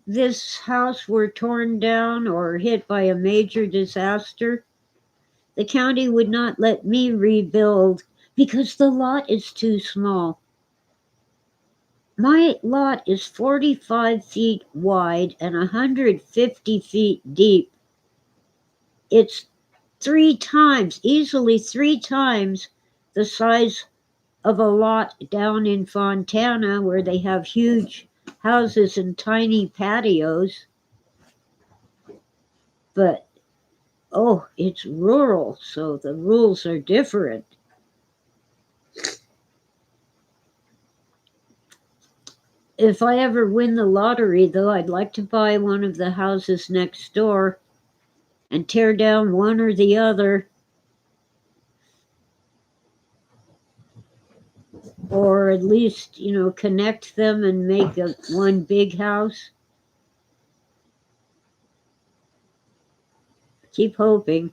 this house were torn down or hit by a major disaster, the county would not let me rebuild because the lot is too small. My lot is 45 feet wide and 150 feet deep. It's easily three times the size of a lot down in Fontana where they have huge houses and tiny patios. But, oh, it's rural, so the rules are different. If I ever win the lottery, though, I'd like to buy one of the houses next door and tear down one or the other, or at least, connect them and make one big house. Keep hoping.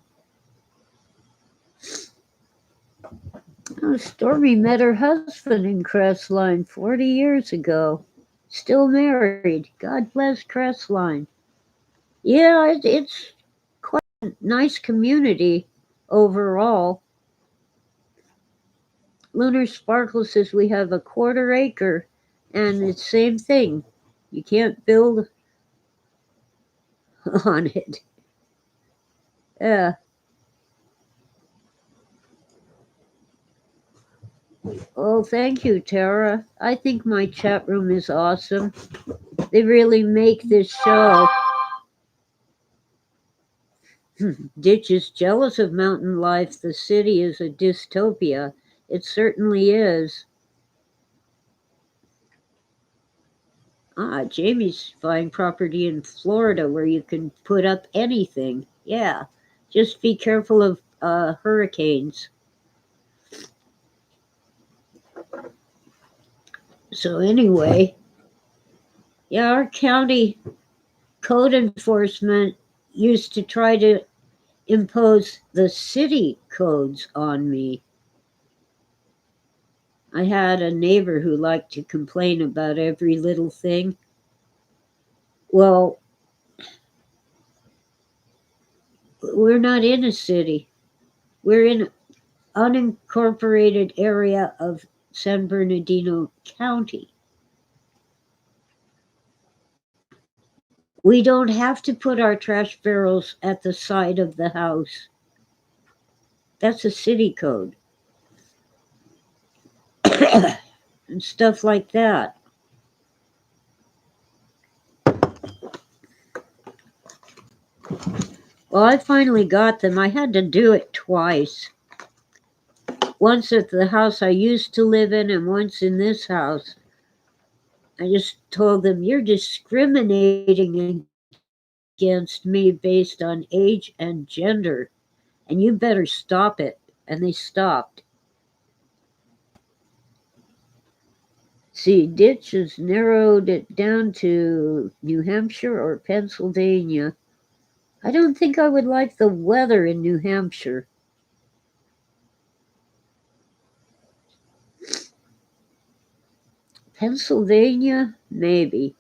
Oh, Stormy met her husband in Crestline 40 years ago. Still married. God bless Crestline. Yeah, it's quite a nice community overall. Lunar Sparkle says we have a quarter acre, and it's same thing. You can't build on it. Yeah. Oh, thank you, Tara. I think my chat room is awesome. They really make this show. Ditch is jealous of mountain life. The city is a dystopia. It certainly is. Jamie's buying property in Florida where you can put up anything. Yeah. Just be careful of hurricanes. So anyway, yeah, our county code enforcement used to try to impose the city codes on me. I had a neighbor who liked to complain about every little thing. Well, we're not in a city. We're in an unincorporated area of San Bernardino County. We don't have to put our trash barrels at the side of the house. That's a city code. And stuff like that. Well, I finally got them. I had to do it twice. Once at the house I used to live in and once in this house. I just told them, you're discriminating against me based on age and gender, and you better stop it. And they stopped. See, Ditch has narrowed it down to New Hampshire or Pennsylvania. I don't think I would like the weather in New Hampshire. Pennsylvania, maybe.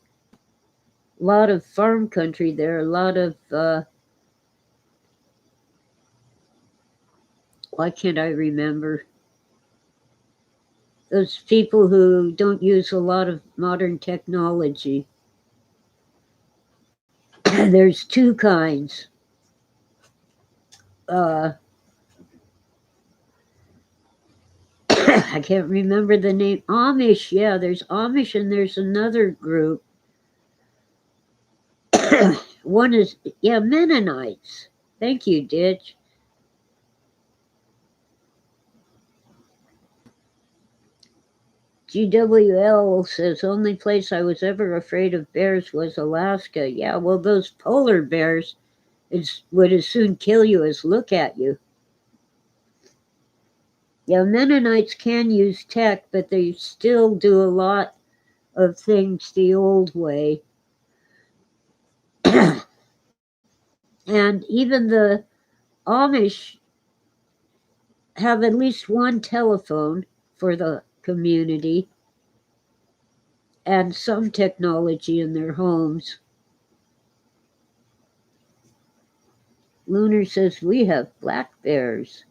A lot of farm country there, a lot of, why can't I remember? Those people who don't use a lot of modern technology. There's two kinds. I can't remember the name. Amish, yeah, there's Amish and there's another group. One is, yeah, Mennonites. Thank you, Ditch. GWL says, only place I was ever afraid of bears was Alaska. Yeah, well, those polar bears would as soon kill you as look at you. Yeah, Mennonites can use tech, but they still do a lot of things the old way. And even the Amish have at least one telephone for the community. and some technology in their homes. Lunar says, we have black bears.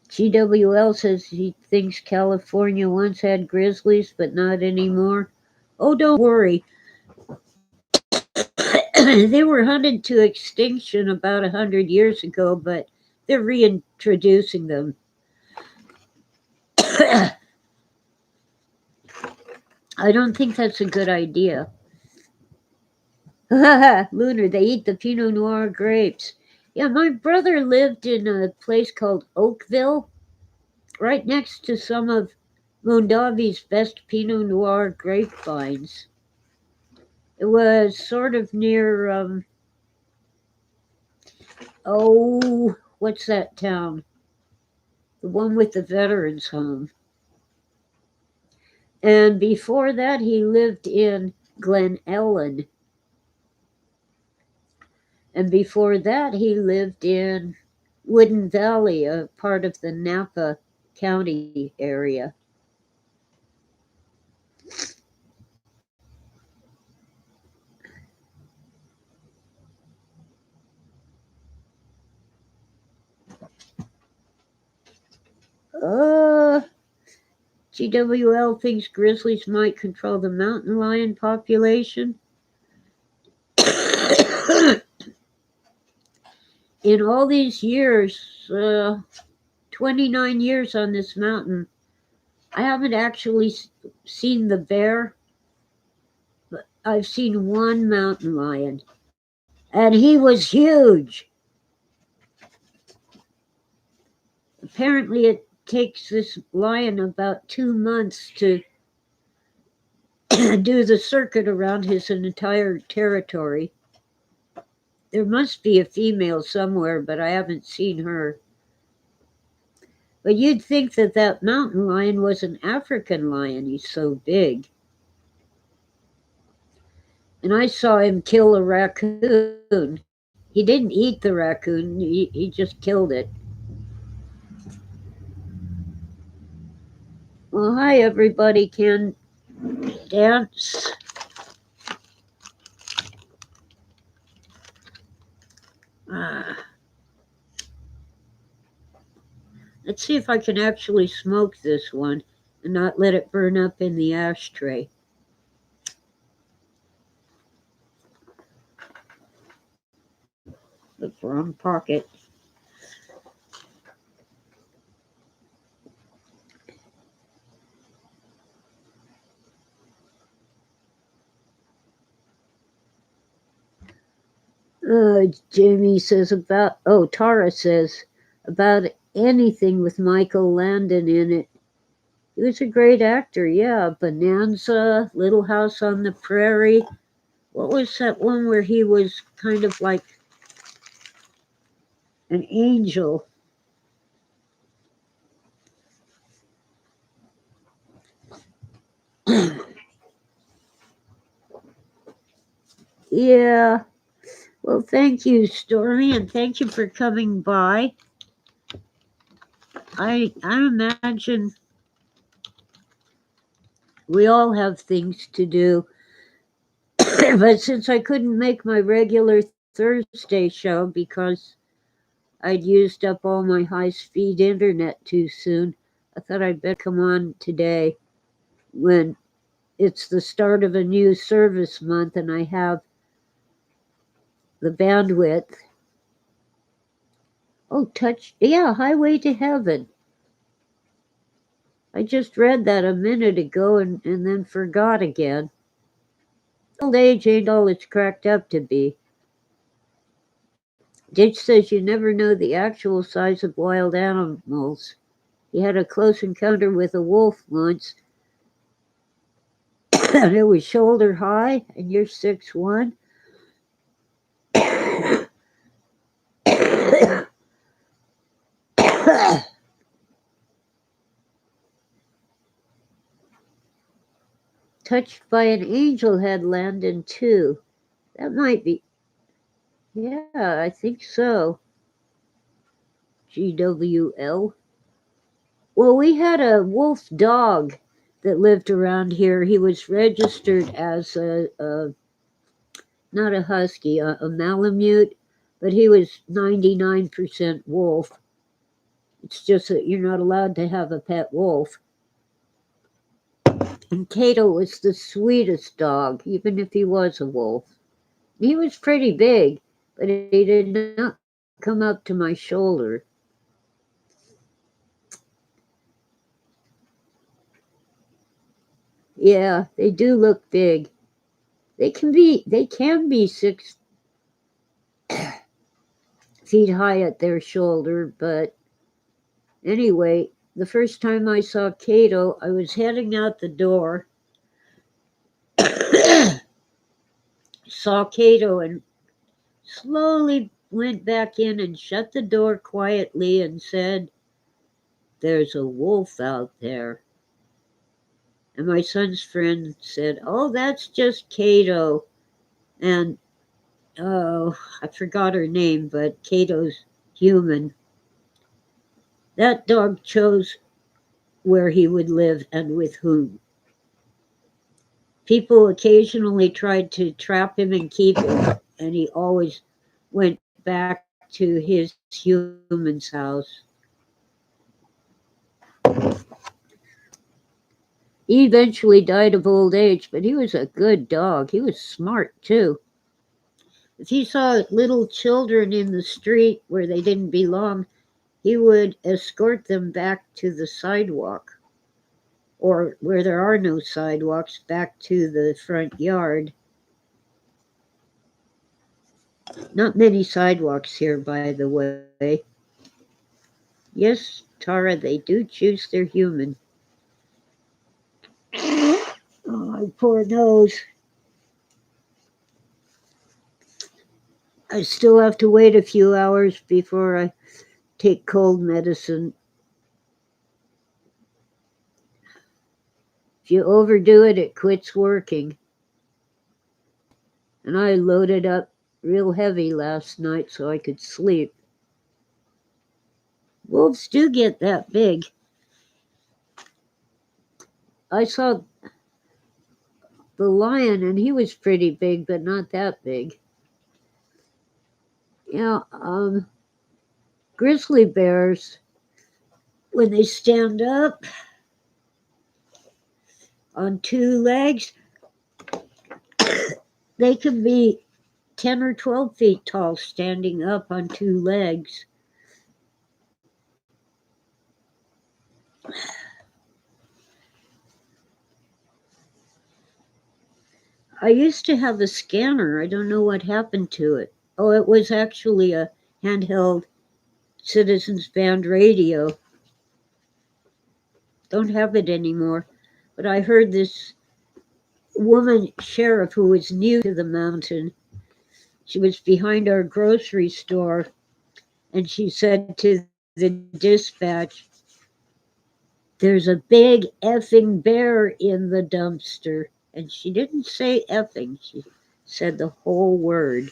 GWL says he thinks California once had grizzlies, but not anymore. Oh, don't worry. They were hunted to extinction about 100 years ago, but they're reintroducing them. I don't think that's a good idea. Lunar, they eat the Pinot Noir grapes. Yeah, my brother lived in a place called Oakville, right next to some of Mondavi's best Pinot Noir grapevines. It was sort of near, what's that town? The one with the veterans home. And before that, he lived in Glen Ellen. And before that, he lived in Woodin Valley, a part of the Napa County area. GWL thinks grizzlies might control the mountain lion population. In all these years, 29 years on this mountain, I haven't actually seen the bear, but I've seen one mountain lion, and he was huge. Apparently, it takes this lion about 2 months to do the circuit around his entire territory. There must be a female somewhere, but I haven't seen her. But you'd think that that mountain lion was an African lion. He's so big. And I saw him kill a raccoon. He didn't eat the raccoon, he just killed it. Well, hi, everybody. Can dance. Let's see if I can actually smoke this one and not let it burn up in the ashtray. The wrong pocket. Jamie says Tara says about anything with Michael Landon in it. He was a great actor, yeah. Bonanza, Little House on the Prairie. What was that one where he was kind of like an angel? Yeah. Well, thank you, Stormy, and thank you for coming by. I imagine we all have things to do. But since I couldn't make my regular Thursday show because I'd used up all my high-speed internet too soon, I thought I'd better come on today when it's the start of a new service month and I have the bandwidth. Highway to Heaven. I just read that a minute ago and then forgot again. Old age ain't all it's cracked up to be. Ditch says you never know the actual size of wild animals. He had a close encounter with a wolf once, and it was shoulder high, and you're 6'1". Touched by an Angel had Landon too. That might be. Yeah, I think so. GWL. Well, we had a wolf dog that lived around here. He was registered as not a husky, a Malamute, but he was 99% wolf. It's just that you're not allowed to have a pet wolf. And Cato was the sweetest dog, even if he was a wolf. He was pretty big, but he did not come up to my shoulder. Yeah, they do look big. They can be 6 feet high at their shoulder, but anyway, the first time I saw Cato, I was heading out the door, saw Cato, and slowly went back in and shut the door quietly and said, "There's a wolf out there." And my son's friend said, "Oh, that's just Cato." And oh, I forgot her name, but Cato's human. That dog chose where he would live and with whom. People occasionally tried to trap him and keep him, and he always went back to his human's house. He eventually died of old age, but he was a good dog. He was smart, too. If he saw little children in the street where they didn't belong, he would escort them back to the sidewalk, or where there are no sidewalks, back to the front yard. Not many sidewalks here, by the way. Yes, Tara, they do choose their human. Oh, my poor nose. I still have to wait a few hours before I take cold medicine. If you overdo it, it quits working. And I loaded up real heavy last night so I could sleep. Wolves do get that big. I saw the lion, and he was pretty big, but not that big. Yeah, grizzly bears, when they stand up on 2 legs, they can be 10 or 12 feet tall standing up on 2 legs. I used to have a scanner. I don't know what happened to it. Oh, it was actually a handheld Citizens Band radio. Don't have it anymore. But I heard this woman sheriff who was new to the mountain. She was behind our grocery store, and she said to the dispatch, "There's a big effing bear in the dumpster." And she didn't say effing, she said the whole word.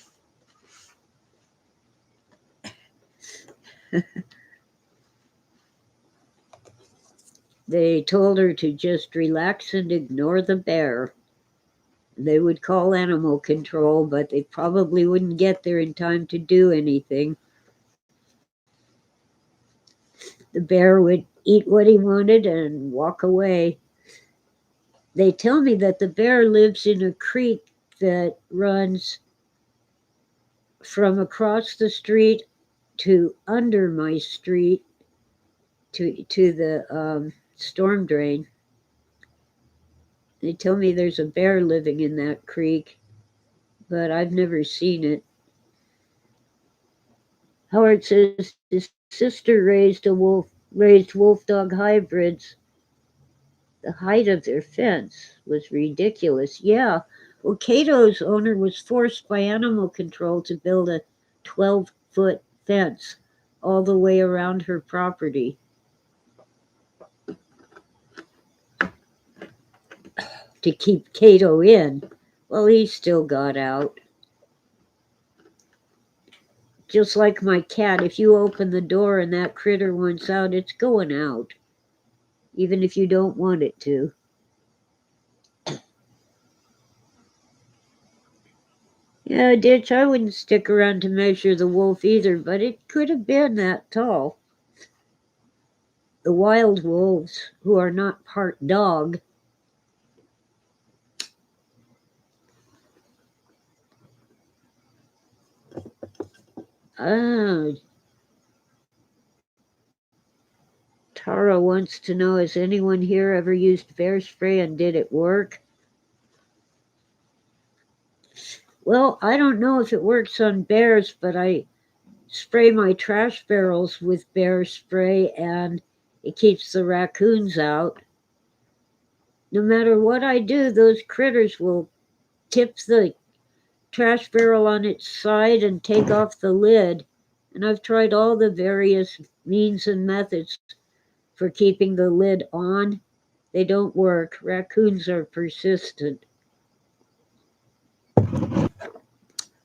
They told her to just relax and ignore the bear. They would call animal control, but they probably wouldn't get there in time to do anything. The bear would eat what he wanted and walk away. They tell me that the bear lives in a creek that runs from across the street to under my street to the storm drain. They tell me there's a bear living in that creek, but I've never seen it. Howard says his sister raised wolf dog hybrids. The height of their fence was ridiculous. Yeah, well, Cato's owner was forced by animal control to build a 12-foot fence all the way around her property to keep Cato in. Well, he still got out. Just like my cat, if you open the door and that critter wants out, it's going out, even if you don't want it to. Yeah, Ditch, I wouldn't stick around to measure the wolf either, but it could have been that tall. The wild wolves, who are not part dog. Ah, Tara wants to know, has anyone here ever used bear spray and did it work? Well, I don't know if it works on bears, but I spray my trash barrels with bear spray and it keeps the raccoons out. No matter what I do, those critters will tip the trash barrel on its side and take off the lid. And I've tried all the various means and methods for keeping the lid on. They don't work. Raccoons are persistent.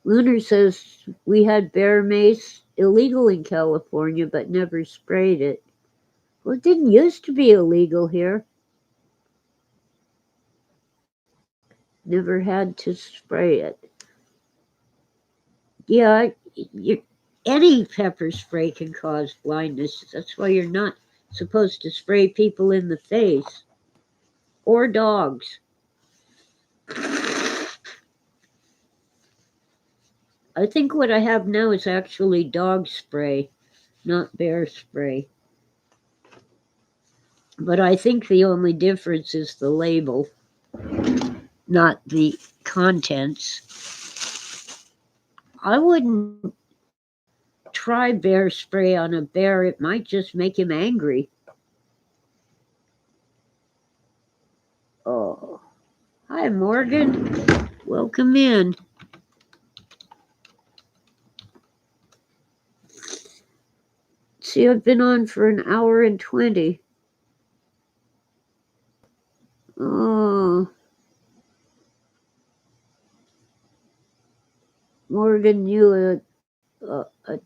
Lunar says we had bear mace illegal in California but never sprayed it. Well, it didn't used to be illegal here. Never had to spray it. Yeah, any pepper spray can cause blindness. That's why you're not supposed to spray people in the face or dogs. I think what I have now is actually dog spray, not bear spray. But I think the only difference is the label, not the contents. I wouldn't try bear spray on a bear. It might just make him angry. Oh, hi, Morgan. Welcome in. See, I've been on for an hour and 20. Oh, Morgan knew a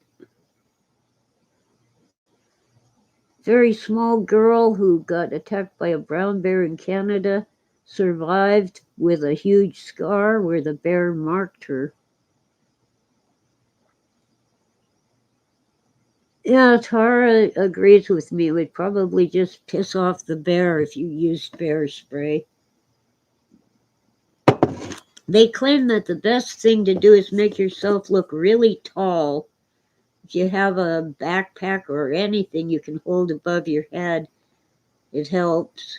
very small girl who got attacked by a brown bear in Canada, survived with a huge scar where the bear marked her. Yeah, Tara agrees with me. It would probably just piss off the bear if you used bear spray. They claim that the best thing to do is make yourself look really tall. If you have a backpack or anything you can hold above your head, it helps.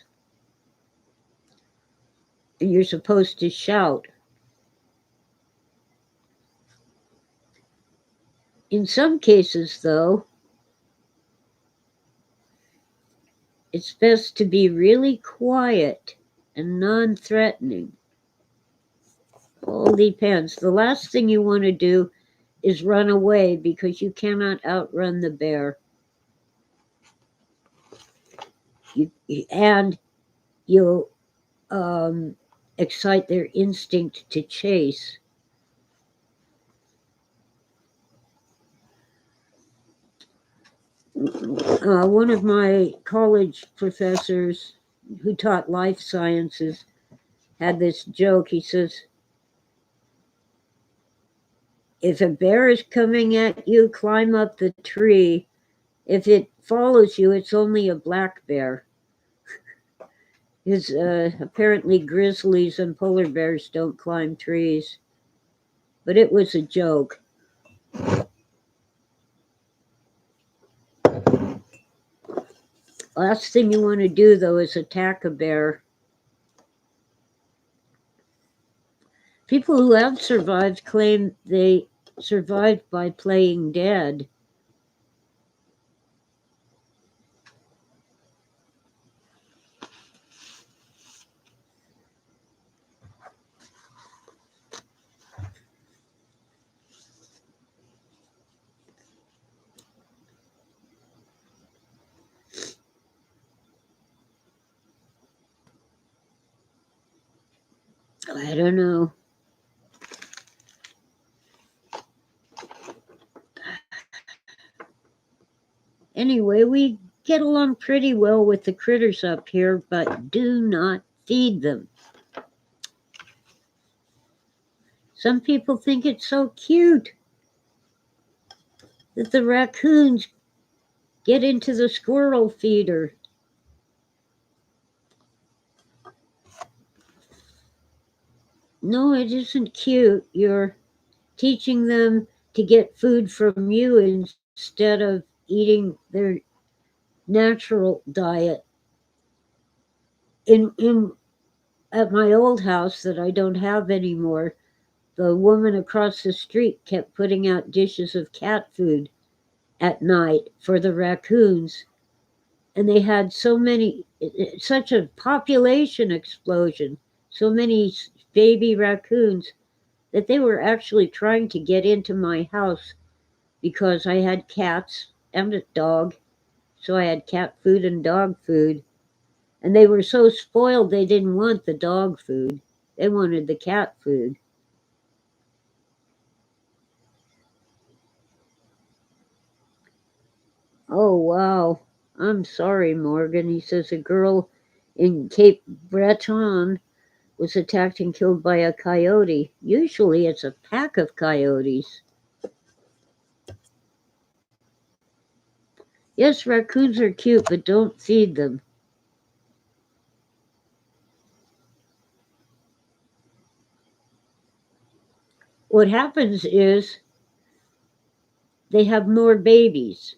And you're supposed to shout. In some cases, though, it's best to be really quiet and non-threatening. All depends. The last thing you want to do is run away because you cannot outrun the bear. And you'll excite their instinct to chase. One of my college professors who taught life sciences had this joke. He says, if a bear is coming at you, climb up the tree. If it follows you, it's only a black bear. Because apparently grizzlies and polar bears don't climb trees. But it was a joke. Last thing you want to do, though, is attack a bear. People who have survived claim they survived by playing dead. I don't know. Anyway, we get along pretty well with the critters up here, but do not feed them. Some people think it's so cute that the raccoons get into the squirrel feeder. No, it isn't cute. You're teaching them to get food from you instead of eating their natural diet. In at my old house that I don't have anymore, the woman across the street kept putting out dishes of cat food at night for the raccoons. And they had such a population explosion, so many baby raccoons, that they were actually trying to get into my house because I had cats and a dog. So I had cat food and dog food. And they were so spoiled they didn't want the dog food. They wanted the cat food. Oh, wow. I'm sorry, Morgan. He says a girl in Cape Breton was attacked and killed by a coyote. Usually it's a pack of coyotes. Yes, raccoons are cute, but don't feed them. What happens is they have more babies,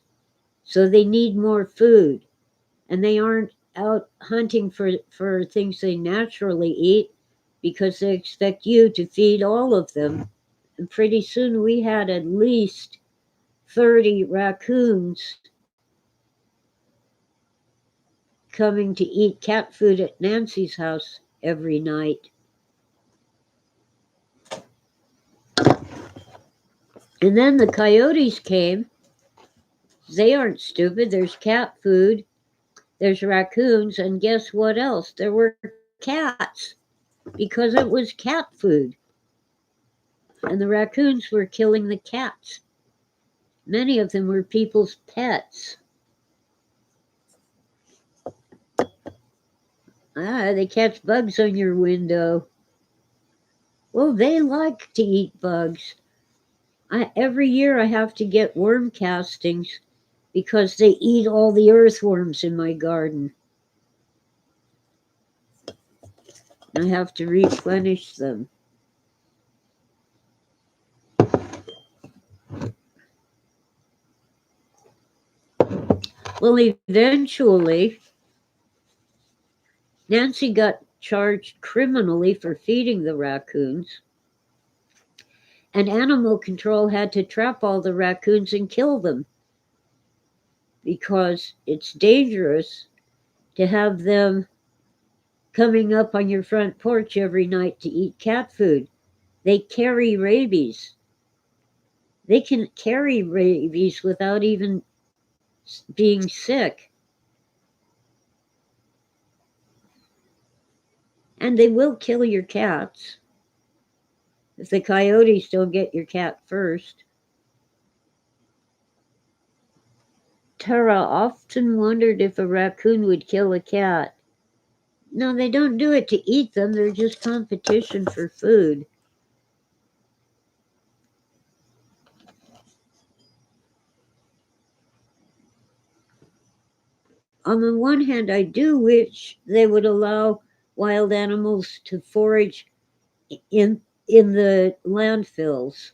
so they need more food, and they aren't out hunting for things they naturally eat because they expect you to feed all of them. And pretty soon we had at least 30 raccoons coming to eat cat food at Nancy's house every night. And then the coyotes came. They aren't stupid. There's cat food, there's raccoons, and guess what else? There were cats because it was cat food. And the raccoons were killing the cats. Many of them were people's pets. They catch bugs on your window. Well, they like to eat bugs. Every year I have to get worm castings because they eat all the earthworms in my garden. I have to replenish them. Well, eventually, Nancy got charged criminally for feeding the raccoons, and animal control had to trap all the raccoons and kill them because it's dangerous to have them coming up on your front porch every night to eat cat food. They carry rabies. They can carry rabies without even being sick. And they will kill your cats if the coyotes don't get your cat first. Tara often wondered if a raccoon would kill a cat. No, they don't do it to eat them, they're just competition for food. On the one hand, I do wish they would allow wild animals to forage in the landfills.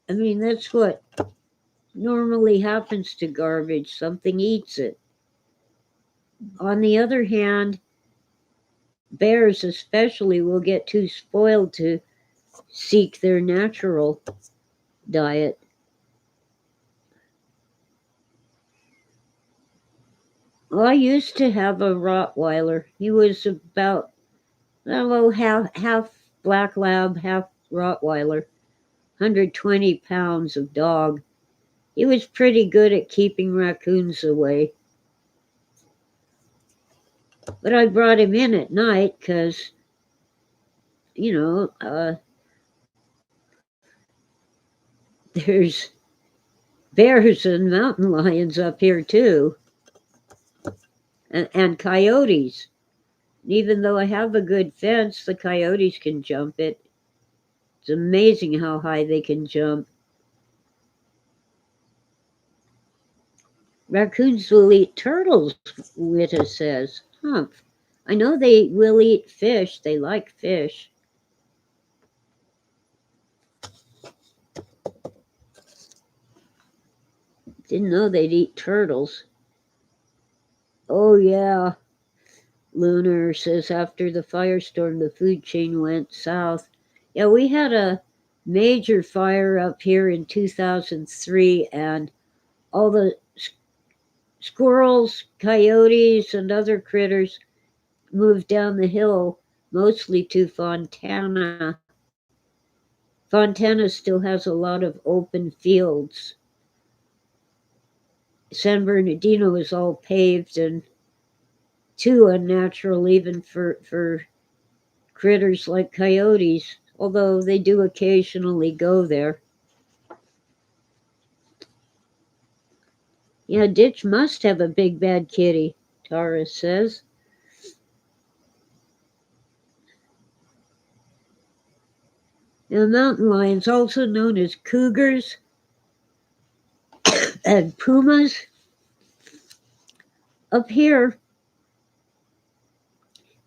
I mean, that's what normally happens to garbage. Something eats it. On the other hand, bears especially will get too spoiled to seek their natural diet. Well, I used to have a Rottweiler. He was about half black lab, half Rottweiler, 120 pounds of dog. He was pretty good at keeping raccoons away. But I brought him in at night because, you know, there's bears and mountain lions up here too. and coyotes. Even though I have a good fence, the coyotes can jump it. It's amazing how high they can jump. Raccoons will eat turtles, Wita says. Huh. I know they will eat fish. They like fish. Didn't know they'd eat turtles. Oh, yeah. Lunar says after the firestorm, the food chain went south. Yeah, we had a major fire up here in 2003, and all the squirrels, coyotes, and other critters moved down the hill, mostly to Fontana. Fontana still has a lot of open fields. San Bernardino is all paved and too unnatural even for critters like coyotes, although they do occasionally go there. Yeah, ditch must have a big bad kitty, Tara says. Now, mountain lions, also known as cougars and pumas, up here,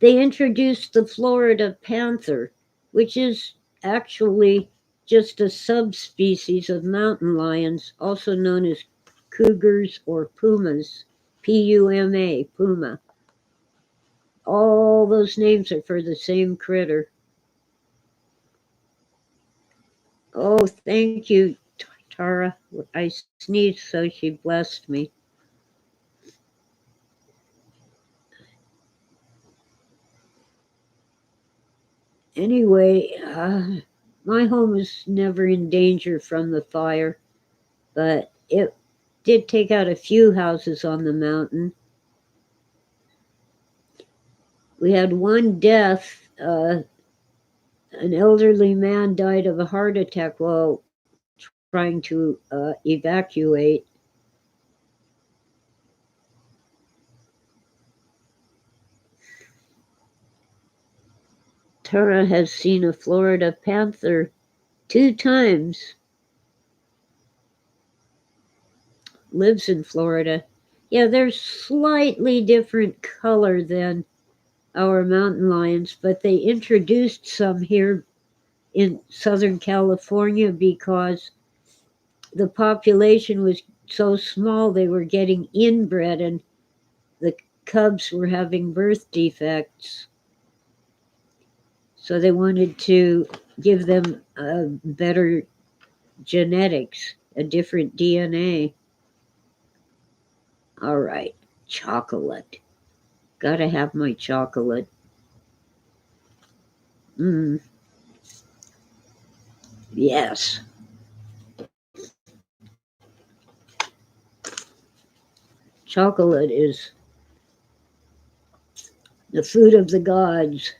they introduced the Florida panther, which is actually just a subspecies of mountain lions, also known as cougars or pumas. Puma, puma. All those names are for the same critter. Oh, thank you, Tara. I sneezed, so she blessed me. Anyway, my home was never in danger from the fire, but it did take out a few houses on the mountain. We had one death. An elderly man died of a heart attack while trying to evacuate. Tara has seen a Florida panther 2 times. Lives in Florida. Yeah, they're slightly different color than our mountain lions, but they introduced some here in Southern California because the population was so small they were getting inbred and the cubs were having birth defects. So they wanted to give them better genetics, a different DNA. All right, chocolate. Gotta have my chocolate. Yes. Chocolate is the food of the gods.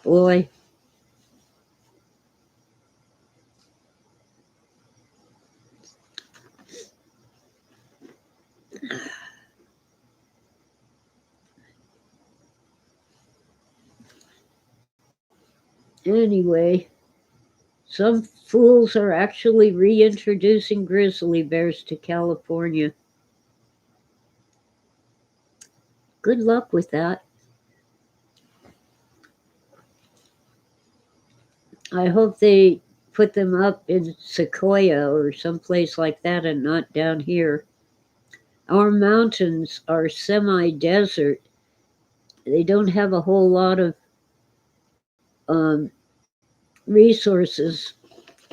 Boy. Anyway, some fools are actually reintroducing grizzly bears to California. Good luck with that. I hope they put them up in Sequoia or someplace like that and not down here. Our mountains are semi-desert. They don't have a whole lot of resources,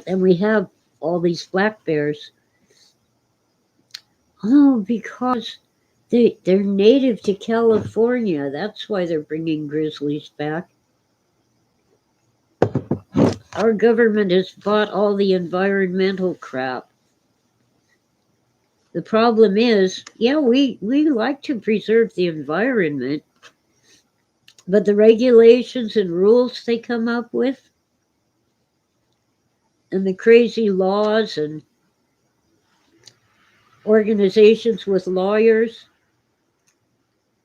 and we have all these black bears. Oh, because they're native to California. That's why they're bringing grizzlies back. Our government has bought all the environmental crap. The problem is, yeah, we like to preserve the environment, but the regulations and rules they come up with and the crazy laws and organizations with lawyers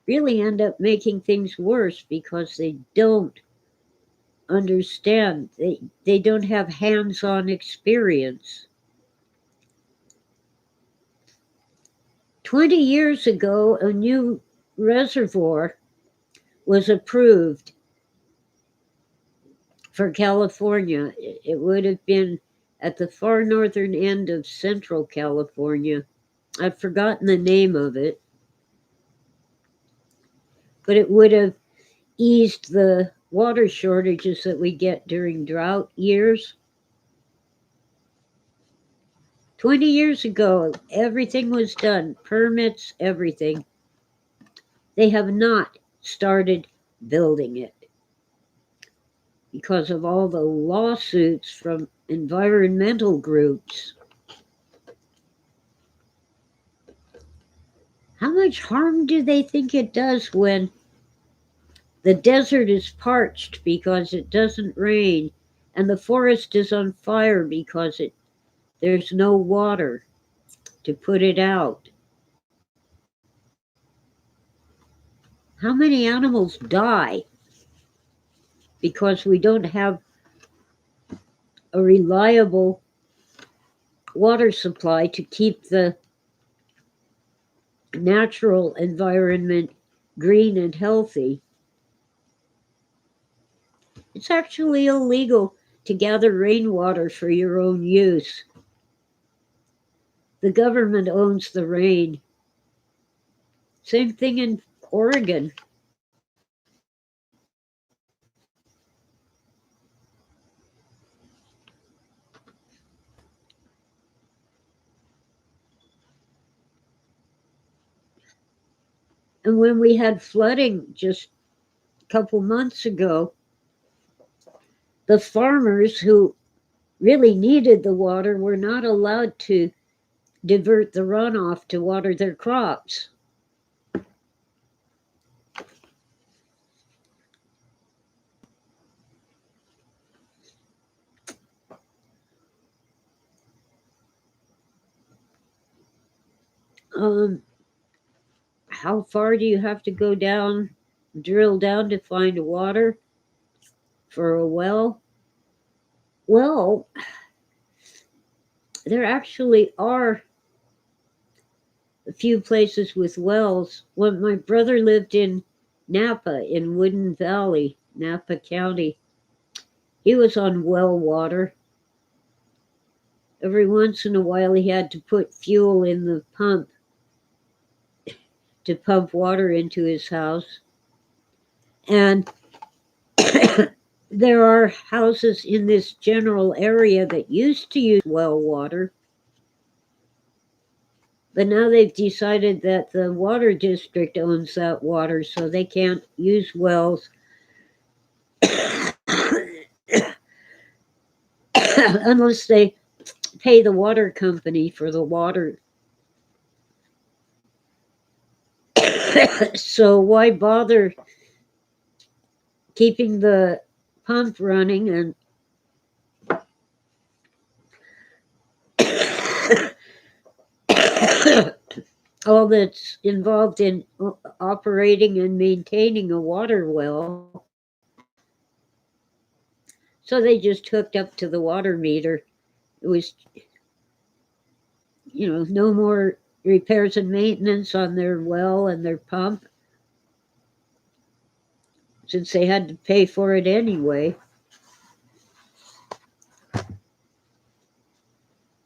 really end up making things worse because they don't understand. They don't have hands-on experience. 20 years ago, a new reservoir was approved for California. It would have been at the far northern end of central California. I've forgotten the name of it, but it would have eased the water shortages that we get during drought years. 20 years ago, everything was done, permits, everything. They have not started building it because of all the lawsuits from environmental groups. How much harm do they think it does when the desert is parched because it doesn't rain and the forest is on fire because there's no water to put it out? How many animals die because we don't have a reliable water supply to keep the natural environment green and healthy? It's actually illegal to gather rainwater for your own use. The government owns the rain. Same thing in Oregon. And when we had flooding just a couple months ago, the farmers who really needed the water were not allowed to divert the runoff to water their crops. How far do you have to go down, drill down to find water for a well? Well, there actually are a few places with wells. When my brother lived in Napa in Woodin Valley, Napa County, he was on well water. Every once in a while, he had to put fuel in the pump to pump water into his house. And there are houses in this general area that used to use well water, but now they've decided that the water district owns that water, so they can't use wells unless they pay the water company for the water. So why bother keeping the pump running and all that's involved in operating and maintaining a water well? So they just hooked up to the water meter. It was, no more repairs and maintenance on their well and their pump, since they had to pay for it anyway.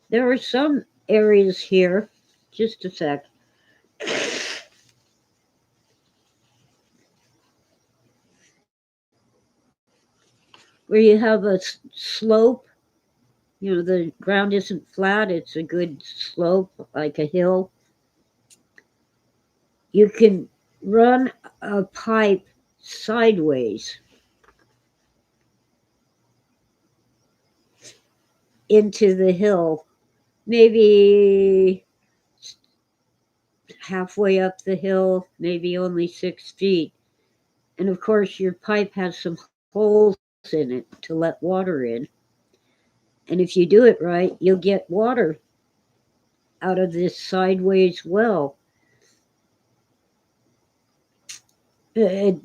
There are some areas here, just a sec, where you have a slope. The ground isn't flat, it's a good slope, like a hill. You can run a pipe sideways into the hill, maybe halfway up the hill, maybe only 6 feet. And of course, your pipe has some holes in it to let water in. And if you do it right, you'll get water out of this sideways well. It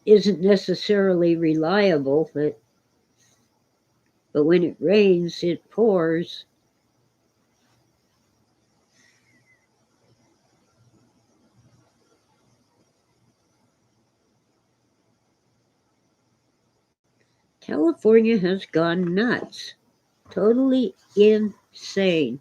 isn't necessarily reliable, but when it rains, it pours. California has gone nuts. Totally insane.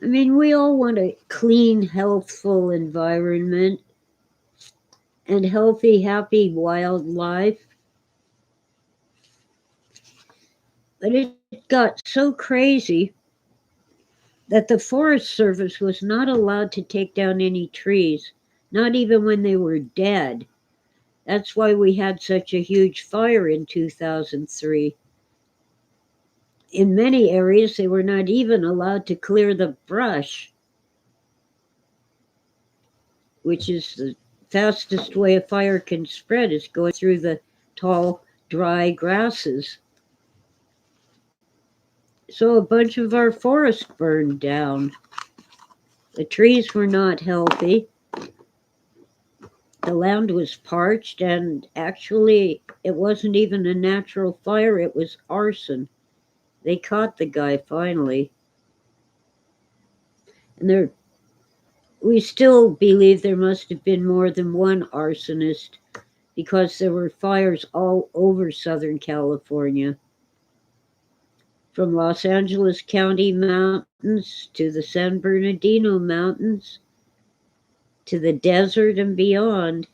I mean, we all want a clean, healthful environment and healthy, happy wildlife. But it got so crazy that the Forest Service was not allowed to take down any trees, not even when they were dead. That's why we had such a huge fire in 2003. In many areas, they were not even allowed to clear the brush, which is the fastest way a fire can spread, is going through the tall, dry grasses. So a bunch of our forest burned down. The trees were not healthy. The land was parched, and actually, it wasn't even a natural fire, it was arson. They caught the guy finally. And we still believe there must have been more than one arsonist because there were fires all over Southern California, from Los Angeles County mountains to the San Bernardino Mountains to the desert and beyond.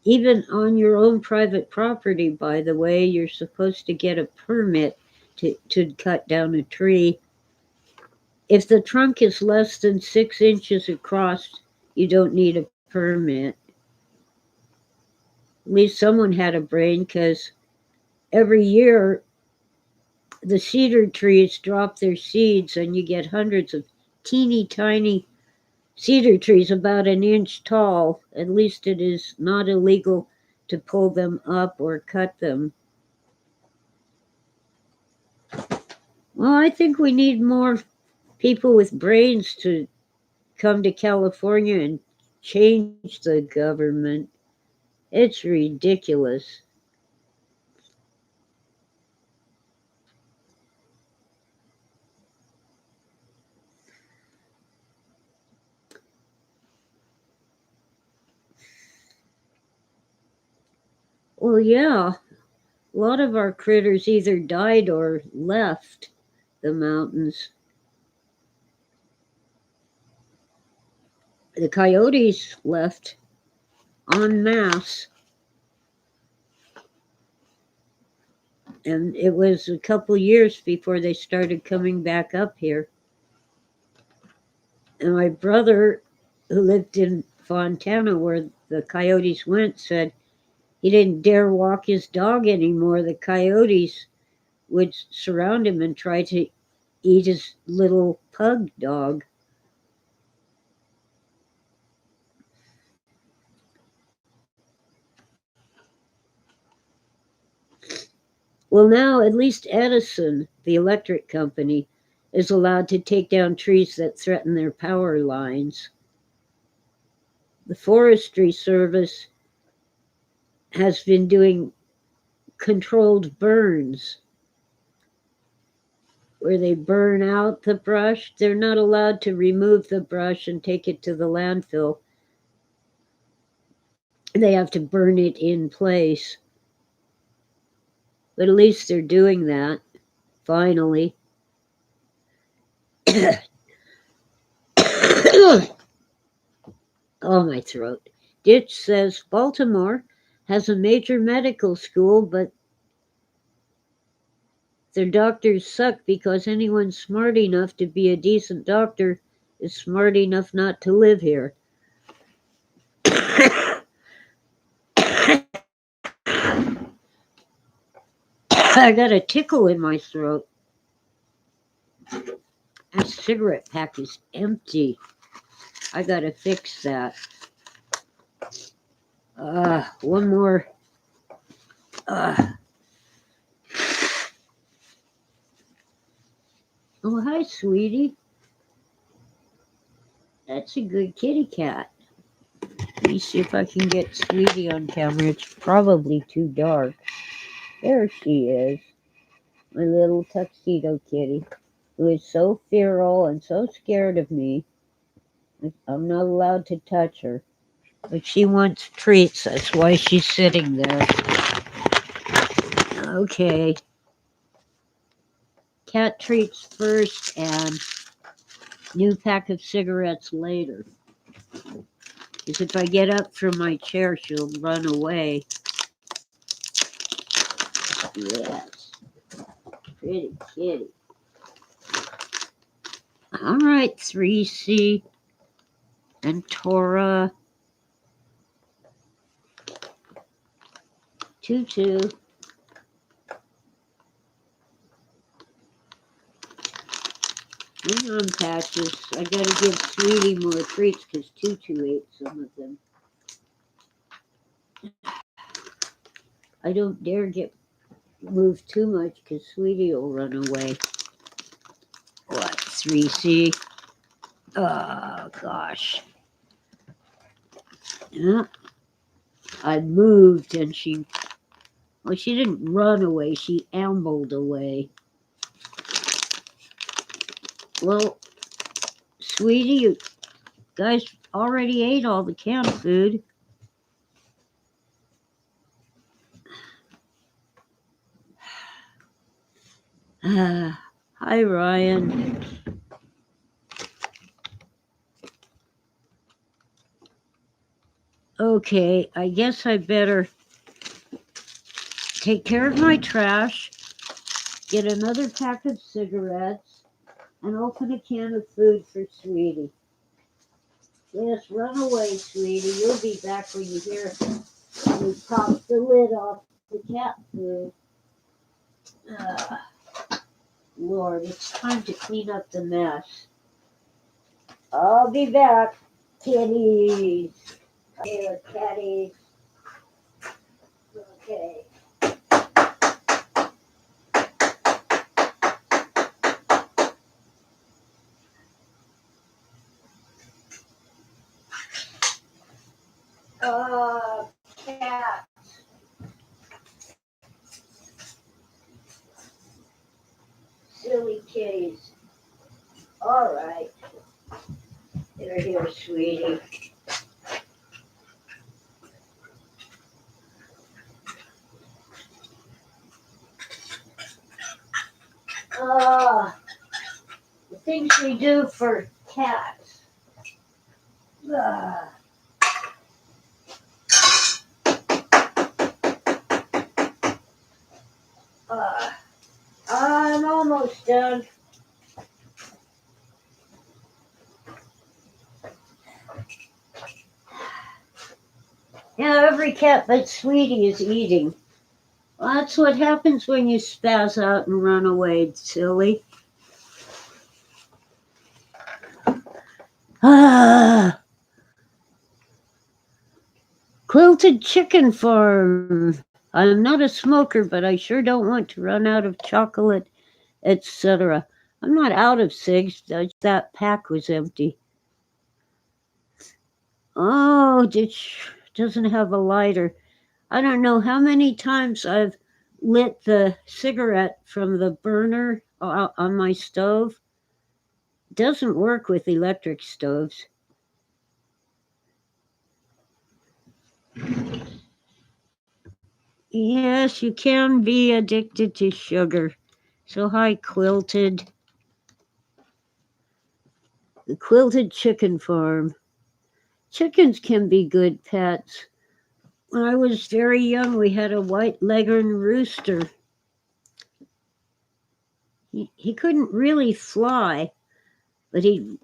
Even on your own private property, by the way, you're supposed to get a permit to cut down a tree. If the trunk is less than 6 inches across, you don't need a permit. At least someone had a brain, because every year the cedar trees drop their seeds and you get hundreds of teeny tiny cedar trees about an inch tall. At least it is not illegal to pull them up or cut them. Well, I think we need more people with brains to come to California and change the government. It's ridiculous. Well, yeah, a lot of our critters either died or left the mountains. The coyotes left en masse, and it was a couple years before they started coming back up here. And my brother, who lived in Fontana where the coyotes went, said he didn't dare walk his dog anymore. The coyotes would surround him and try to eat his little pug dog. Well, now at least Edison, the electric company, is allowed to take down trees that threaten their power lines. The Forestry Service has been doing controlled burns where they burn out the brush. They're not allowed to remove the brush and take it to the landfill. They have to burn it in place. But at least they're doing that, finally. Oh, my throat. Ditch says Baltimore has a major medical school, but their doctors suck because anyone smart enough to be a decent doctor is smart enough not to live here. I got a tickle in my throat. That cigarette pack is empty. I gotta fix that. One more. Oh, hi, sweetie. That's a good kitty cat. Let me see if I can get Sweetie on camera. It's probably too dark. There she is. My little tuxedo kitty, who is so feral and so scared of me. I'm not allowed to touch her. But she wants treats. That's why she's sitting there. Okay. Cat treats first and new pack of cigarettes later. Because if I get up from my chair, she'll run away. Yes. Pretty kitty. All right, 3C and Tora. 2-2. Hang on, Patches. I gotta give Sweetie more treats because 2-2 ate some of them. I don't dare move too much because Sweetie will run away. What, 3C? Oh, gosh. Yeah. I moved and she didn't run away. She ambled away. Well, Sweetie, you guys already ate all the canned food. Hi, Ryan. Okay, I guess I better take care of my trash, get another pack of cigarettes, and open a can of food for Sweetie. Yes, run away, Sweetie. You'll be back when you hear me pop the lid off the cat food. Lord, it's time to clean up the mess. I'll be back, kitties. Here, catties. Okay. Cat. Silly kitties. All right. They're here, Sweetie. The things we do for cats. I'm almost done. Yeah, every cat but Sweetie is eating. Well, that's what happens when you spaz out and run away, silly. Quilted Chicken Farm. I'm not a smoker, but I sure don't want to run out of chocolate, etc. I'm not out of cigs. That pack was empty. Oh, it doesn't have a lighter. I don't know how many times I've lit the cigarette from the burner on my stove. It doesn't work with electric stoves. Yes, you can be addicted to sugar. So hi, Quilted. The Quilted Chicken Farm. Chickens can be good pets. When I was very young, we had a white leghorn rooster. He couldn't really fly, but he'd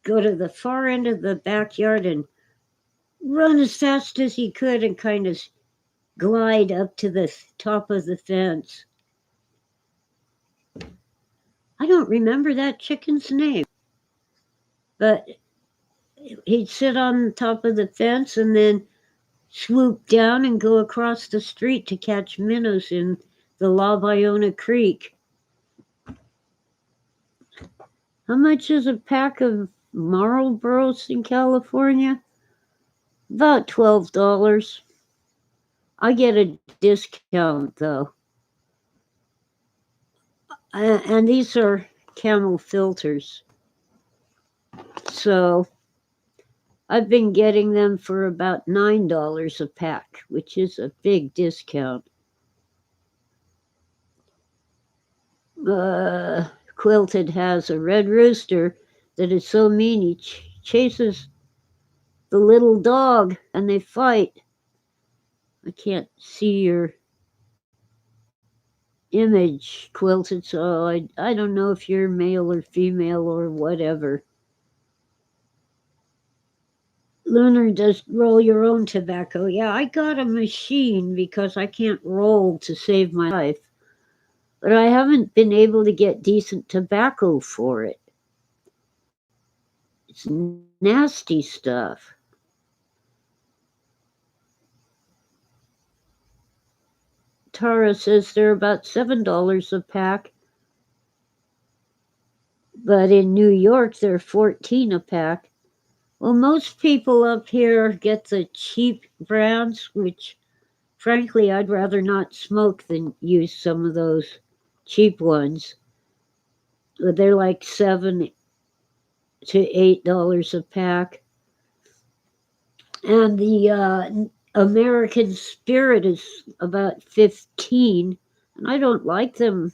go to the far end of the backyard and run as fast as he could and kind of glide up to the top of the fence. I don't remember that chicken's name, but he'd sit on top of the fence and then swoop down and go across the street to catch minnows in the La Iona Creek. How much is a pack of Marlboros in California? About $12. I get a discount though. And these are Camel filters. So I've been getting them for about $9 a pack, which is a big discount. Quilted has a red rooster that is so mean he chases the little dog and they fight. I can't see your image, Quilted, so I don't know if you're male or female or whatever. Lunar, does roll your own tobacco. Yeah, I got a machine because I can't roll to save my life. But I haven't been able to get decent tobacco for it. It's nasty stuff. Tara says they're about $7 a pack. But in New York, they're 14 a pack. Well, most people up here get the cheap brands, which frankly I'd rather not smoke than use some of those cheap ones. They're like $7 to $8 a pack. And the American Spirit is about 15, and I don't like them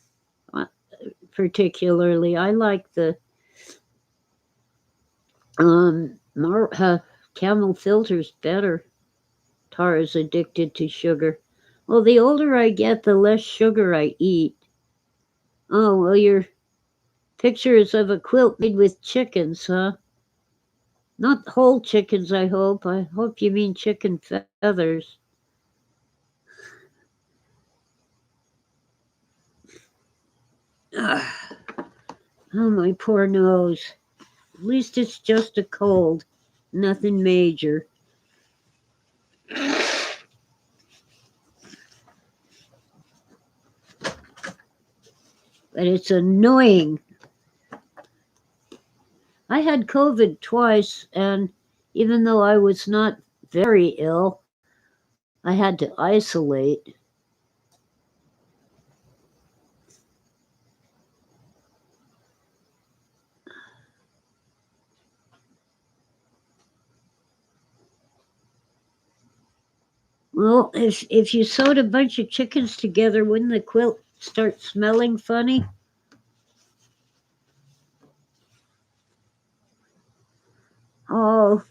particularly. I like the Camel filters better. Tara's addicted to sugar. Well, the older I get, the less sugar I eat. Oh, well, your picture is of a quilt made with chickens, huh? Not whole chickens, I hope. I hope you mean chicken feathers. Oh, my poor nose. At least it's just a cold. Nothing major. But it's annoying. I had COVID twice, and even though I was not very ill, I had to isolate. Well, if you sewed a bunch of chickens together, wouldn't the quilt start smelling funny? Oh,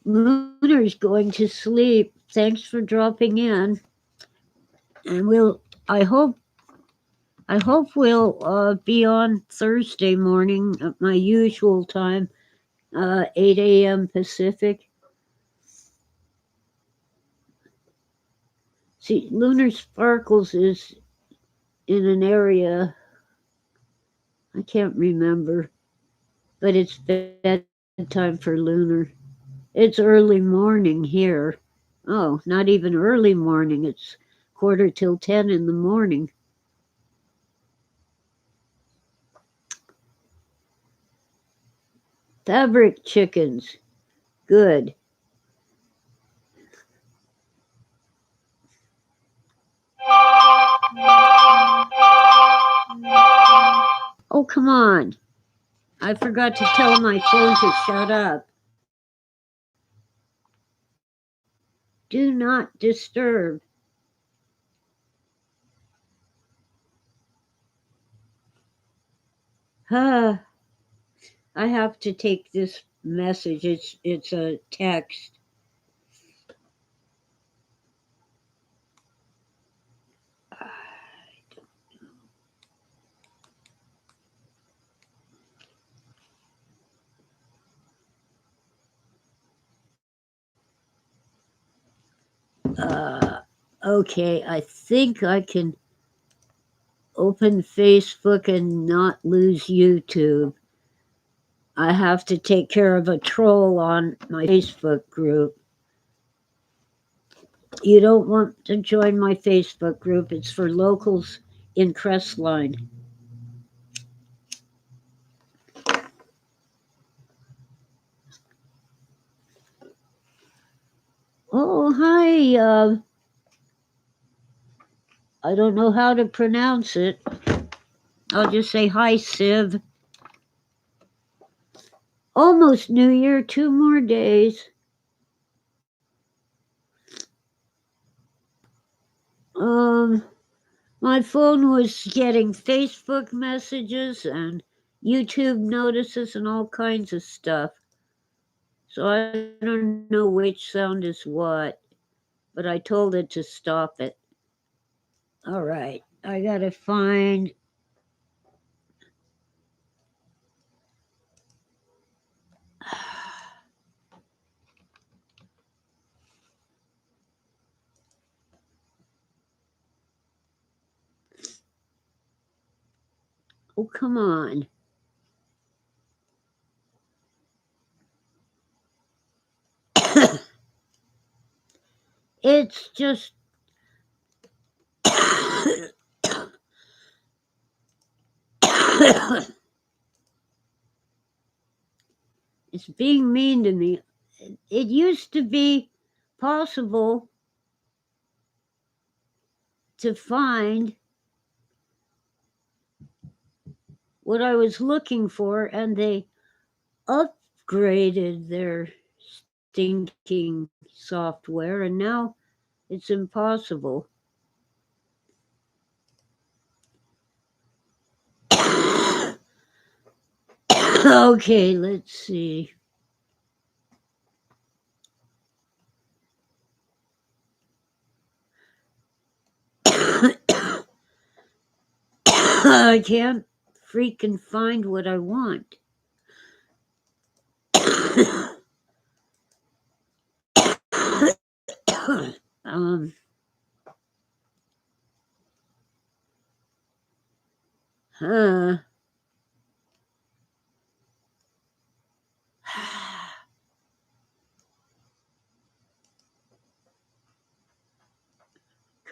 Lunar's going to sleep. Thanks for dropping in. And I hope we'll be on Thursday morning at my usual time, 8 a.m. Pacific. See, Lunar Sparkles is in an area I can't remember, but it's bedtime for Lunar. It's early morning here. Oh, not even early morning. It's 9:45 in the morning. Fabric chickens. Good. Oh, come on. I forgot to tell my phone to shut up. Do not disturb. I have to take this message. It's a text. Okay, I think I can open Facebook and not lose YouTube. I have to take care of a troll on my Facebook group. You don't want to join my Facebook group. It's for locals in Crestline. Oh, hi. I don't know how to pronounce it. I'll just say hi, Civ. Almost New Year, 2 more days. My phone was getting Facebook messages and YouTube notices and all kinds of stuff. So I don't know which sound is what, but I told it to stop it. All right, I gotta find. Oh, come on. It's just. It's being mean to me. It used to be possible to find what I was looking for, and they upgraded their stinking software, and now it's impossible. Okay, let's see. I can't freaking find what I want. Huh.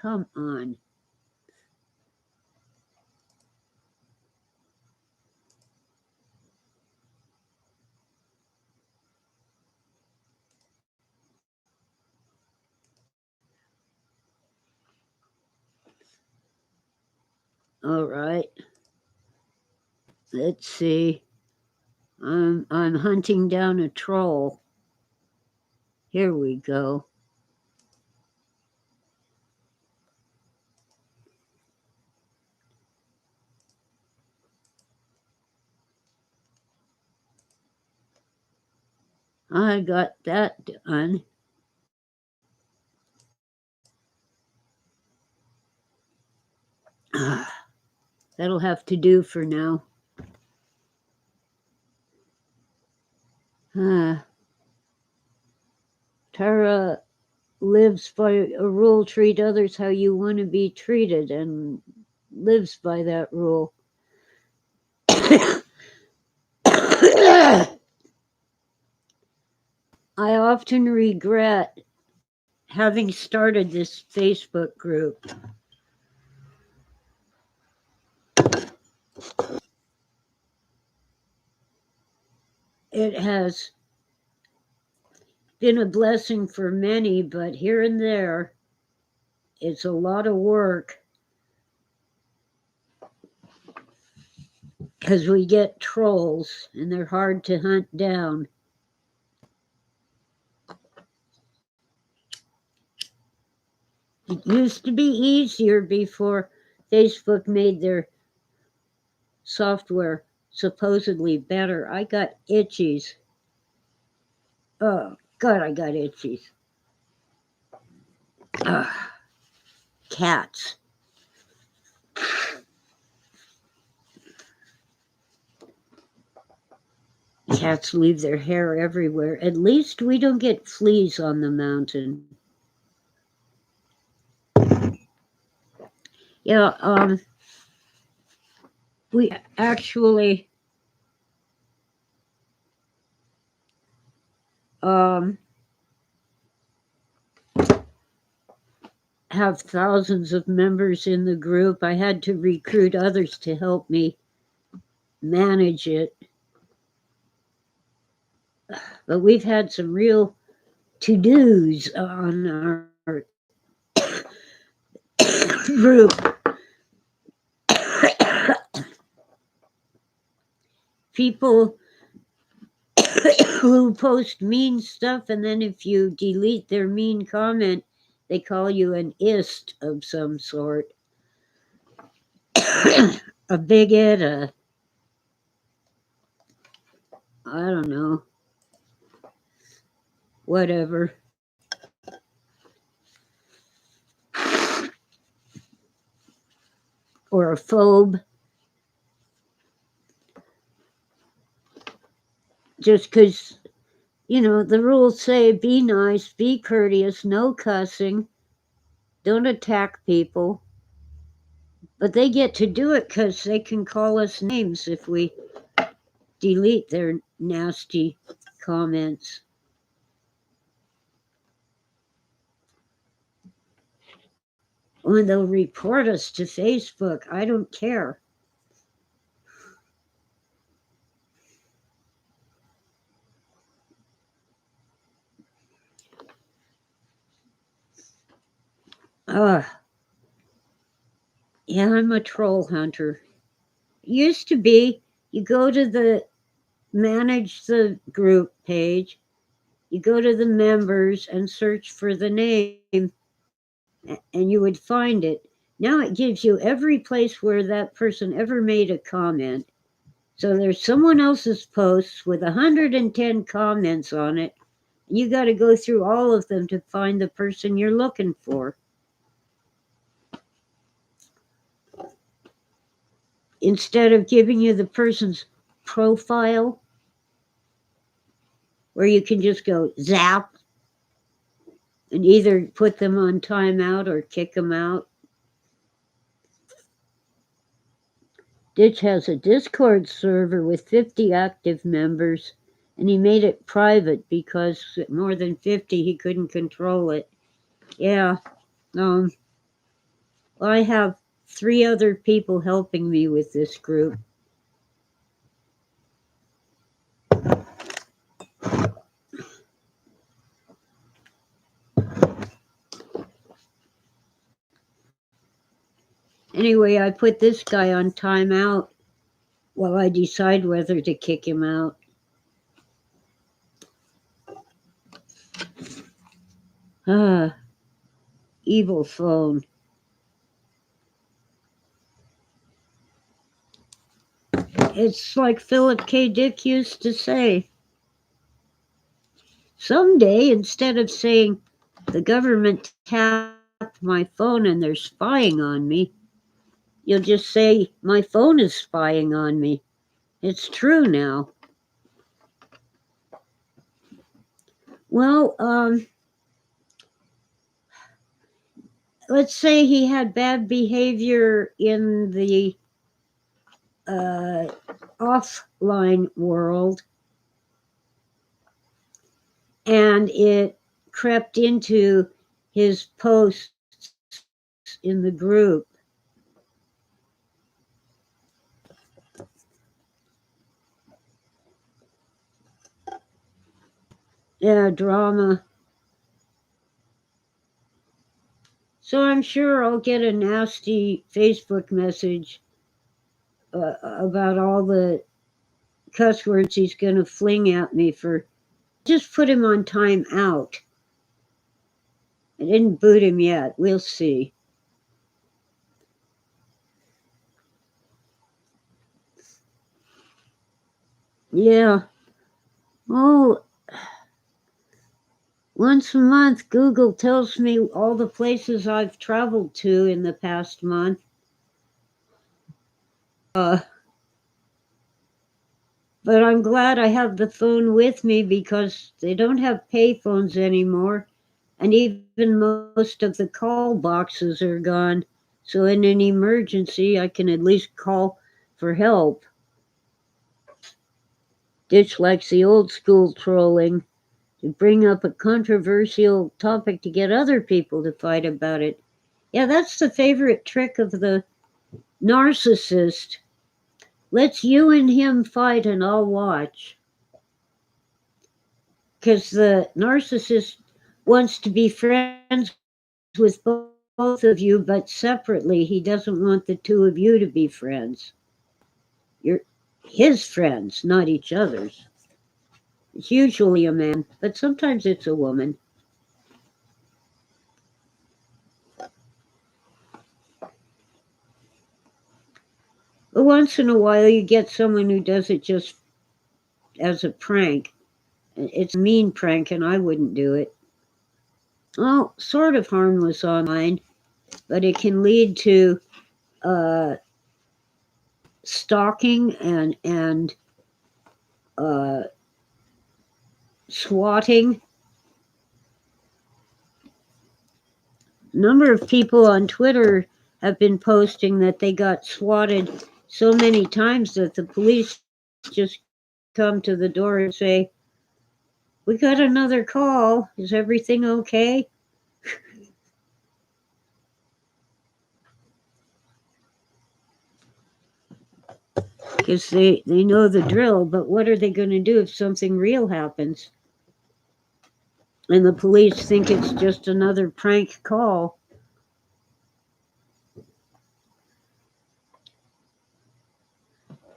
Come on. All right. Let's see. I'm hunting down a troll. Here we go. I got that done. That'll have to do for now. Tara lives by a rule: treat others how you want to be treated, and lives by that rule. I often regret having started this Facebook group. It has been a blessing for many, but here and there, it's a lot of work because we get trolls and they're hard to hunt down. It used to be easier before Facebook made their software supposedly better. I got itchies. Oh, God, I got itchies. Cats. Cats leave their hair everywhere. At least we don't get fleas on the mountain. Yeah, we actually have thousands of members in the group. I had to recruit others to help me manage it. But we've had some real to-dos on our group. People who post mean stuff, and then if you delete their mean comment, they call you an ist of some sort. A bigot, I don't know, whatever. Or a phobe. Just because, the rules say be nice, be courteous, no cussing, don't attack people. But they get to do it because they can call us names if we delete their nasty comments. Or they'll report us to Facebook. I don't care. Yeah, I'm a troll hunter. Used to be, you go to the manage the group page, you go to the members and search for the name, and you would find it. Now it gives you every place where that person ever made a comment. So there's someone else's posts with 110 comments on it. And you got to go through all of them to find the person you're looking for. Instead of giving you the person's profile, where you can just go zap and either put them on timeout or kick them out. Ditch has a Discord server with 50 active members, and he made it private because at more than 50 he couldn't control it. Yeah. Well, I have 3 other people helping me with this group. Anyway, I put this guy on timeout while I decide whether to kick him out. Evil phone. It's like Philip K. Dick used to say. Someday, instead of saying, the government tapped my phone and they're spying on me, you'll just say, my phone is spying on me. It's true now. Well, let's say he had bad behavior in the offline world, and it crept into his posts in the group. Yeah, drama. So I'm sure I'll get a nasty Facebook message about all the cuss words he's going to fling at me for. Just put him on timeout. I didn't boot him yet. We'll see. Yeah. Oh, once a month, Google tells me all the places I've traveled to in the past month. But I'm glad I have the phone with me because they don't have pay phones anymore. And even most of the call boxes are gone. So in an emergency, I can at least call for help. Ditch likes the old school trolling to bring up a controversial topic to get other people to fight about it. Yeah, that's the favorite trick of the narcissist. Let's you and him fight and I'll watch. Because the narcissist wants to be friends with both of you, but separately. He doesn't want the two of you to be friends. You're his friends, not each other's. It's usually a man, but sometimes it's a woman. But once in a while, you get someone who does it just as a prank. It's a mean prank, and I wouldn't do it. Well, sort of harmless online, but it can lead to stalking and swatting. A number of people on Twitter have been posting that they got swatted so many times that the police just come to the door and say, "We got another call. Is everything okay?" Because they know the drill, but what are they going to do if something real happens? And the police think it's just another prank call.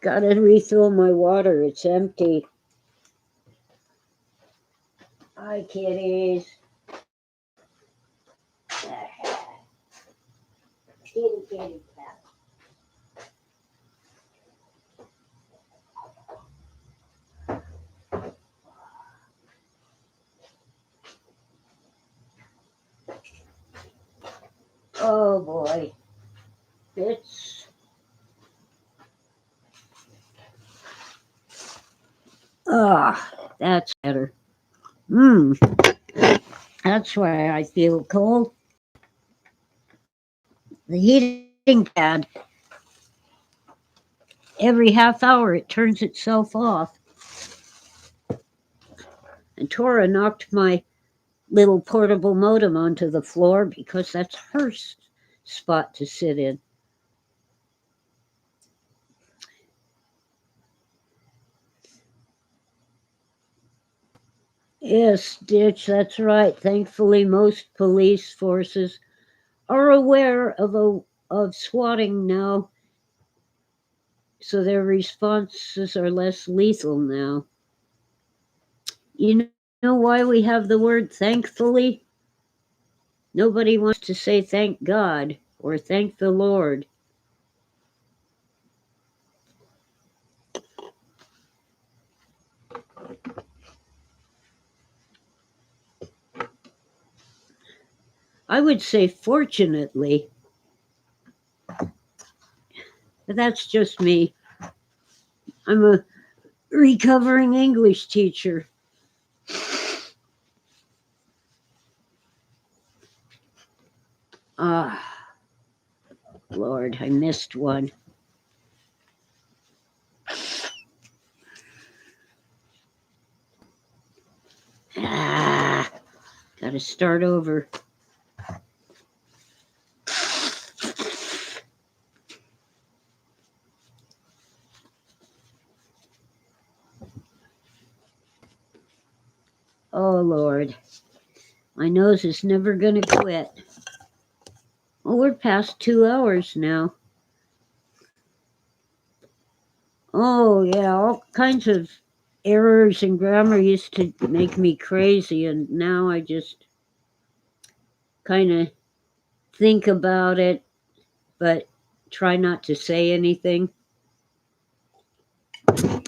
Gotta refill my water. It's empty. Hi, kitties. Kitty, kitty, cat. Oh boy. It's that's better. That's why I feel cold. The heating pad, every half hour it turns itself off. And Tora knocked my little portable modem onto the floor because that's her spot to sit in. Yes, Ditch, that's right. Thankfully, most police forces are aware of swatting now, so their responses are less lethal now. You know why we have the word thankfully? Nobody wants to say thank God or thank the Lord. I would say fortunately, but that's just me. I'm a recovering English teacher. Lord, I missed one. Gotta start over. Oh, Lord. My nose is never gonna quit. Well, we're past 2 hours now. Oh, yeah, all kinds of errors in grammar used to make me crazy, and now I just kind of think about it, but try not to say anything.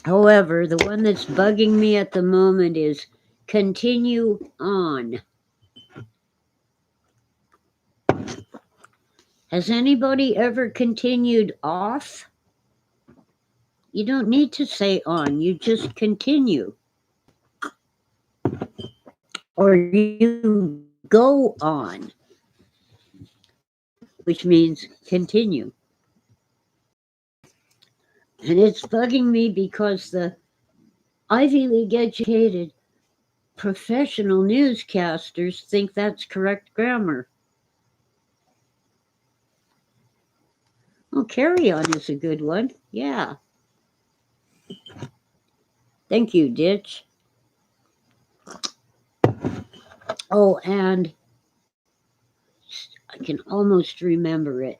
However, the one that's bugging me at the moment is continue on. Has anybody ever continued off? You don't need to say on, you just continue. Or you go on, which means continue. And it's bugging me because the Ivy League educated professional newscasters think that's correct grammar. Oh, carry on is a good one. Yeah. Thank you, Ditch. Oh, and I can almost remember it.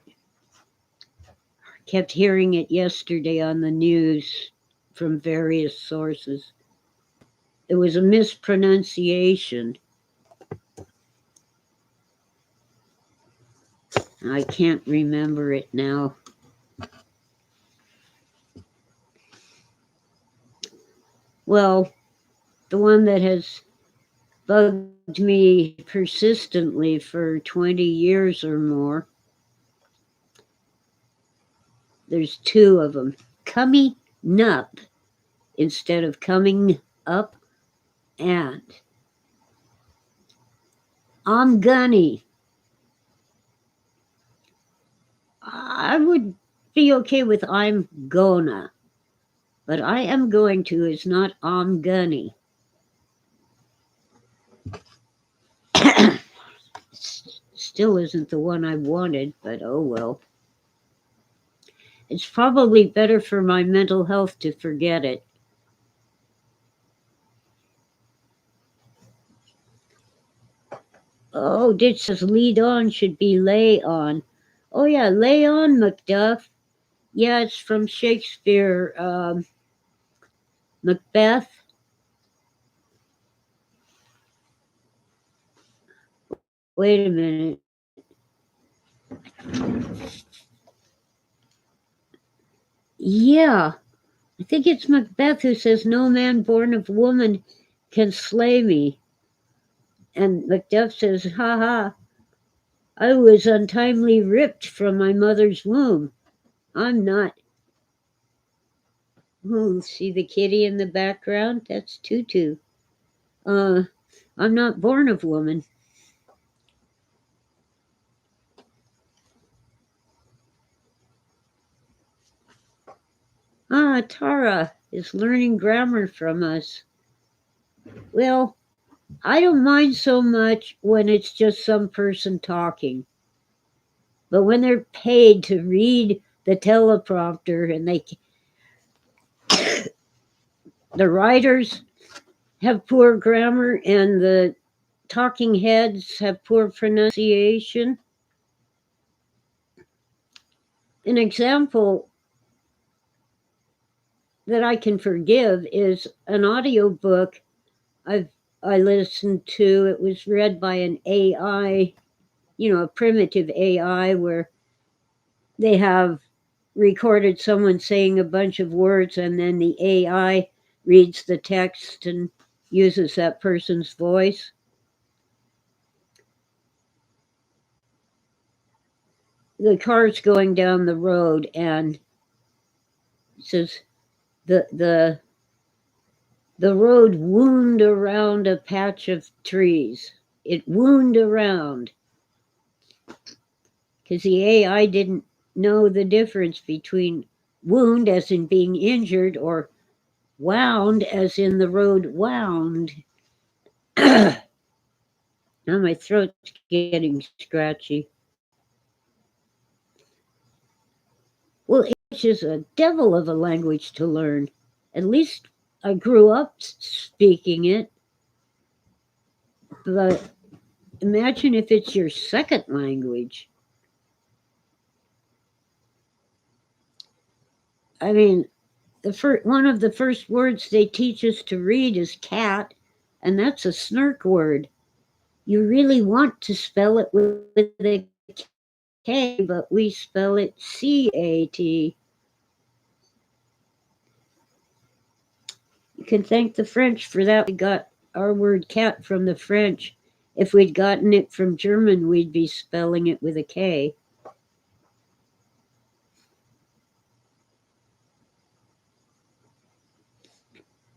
I kept hearing it yesterday on the news from various sources. It was a mispronunciation. I can't remember it now. Well, the one that has bugged me persistently for 20 years or more. There's two of them. Coming up instead of coming up, and I'm gunny. I would be okay with I'm gonna, but I am going to is not I'm gunny. Still isn't the one I wanted, but oh well. It's probably better for my mental health to forget it. Oh, Ditch says lead on should be lay on. Oh yeah, lay on, Macduff. Yeah, it's from Shakespeare. Macbeth. Wait a minute. Yeah, I think it's Macbeth who says, "No man born of woman can slay me." And Macduff says, "Ha ha, I was untimely ripped from my mother's womb. I'm not." Oh, see the kitty in the background? That's Tutu. I'm not born of woman. Ah, Tara is learning grammar from us. Well, I don't mind so much when it's just some person talking. But when they're paid to read the teleprompter and the writers have poor grammar and the talking heads have poor pronunciation. An example that I can forgive is an audiobook I listened to. It was read by an AI, a primitive AI where they have recorded someone saying a bunch of words and then the AI reads the text and uses that person's voice. The car's going down the road and it says the road wound around a patch of trees. It wound around because the AI didn't know the difference between wound as in being injured or wound as in the road wound. Now my throat's getting scratchy. Well, English is a devil of a language to learn. At least I grew up speaking it. But imagine if it's your second language. I mean, one of the first words they teach us to read is cat, and that's a snark word. You really want to spell it with a K, but we spell it CAT. You can thank the French for that. We got our word cat from the French. If we'd gotten it from German, we'd be spelling it with a K.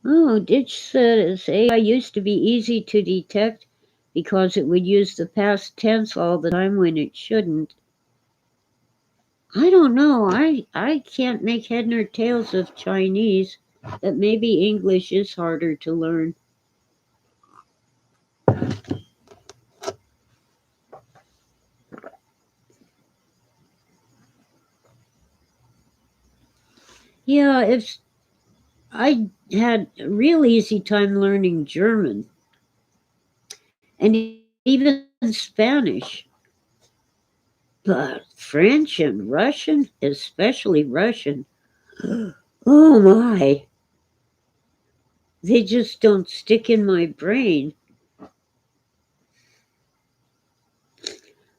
Oh, Ditch says AI used to be easy to detect because it would use the past tense all the time when it shouldn't. I don't know. I can't make head nor tails of Chinese, but maybe English is harder to learn. Yeah, if I had a real easy time learning German and even Spanish. But French and Russian, especially Russian, oh my, they just don't stick in my brain.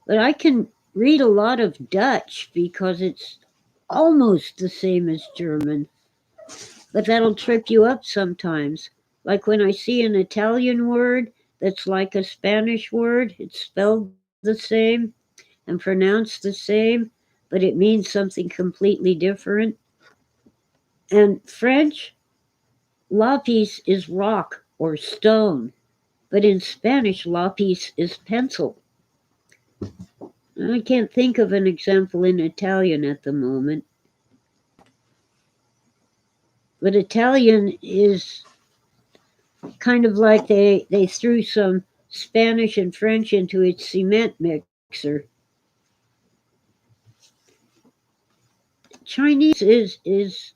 But I can read a lot of Dutch because it's almost the same as German. But that'll trip you up sometimes. Like when I see an Italian word that's like a Spanish word, it's spelled the same and pronounced the same, but it means something completely different. And French, lapis is rock or stone, but in Spanish, lapis is pencil. I can't think of an example in Italian at the moment. But Italian is kind of like they threw some Spanish and French into its cement mixer. Chinese is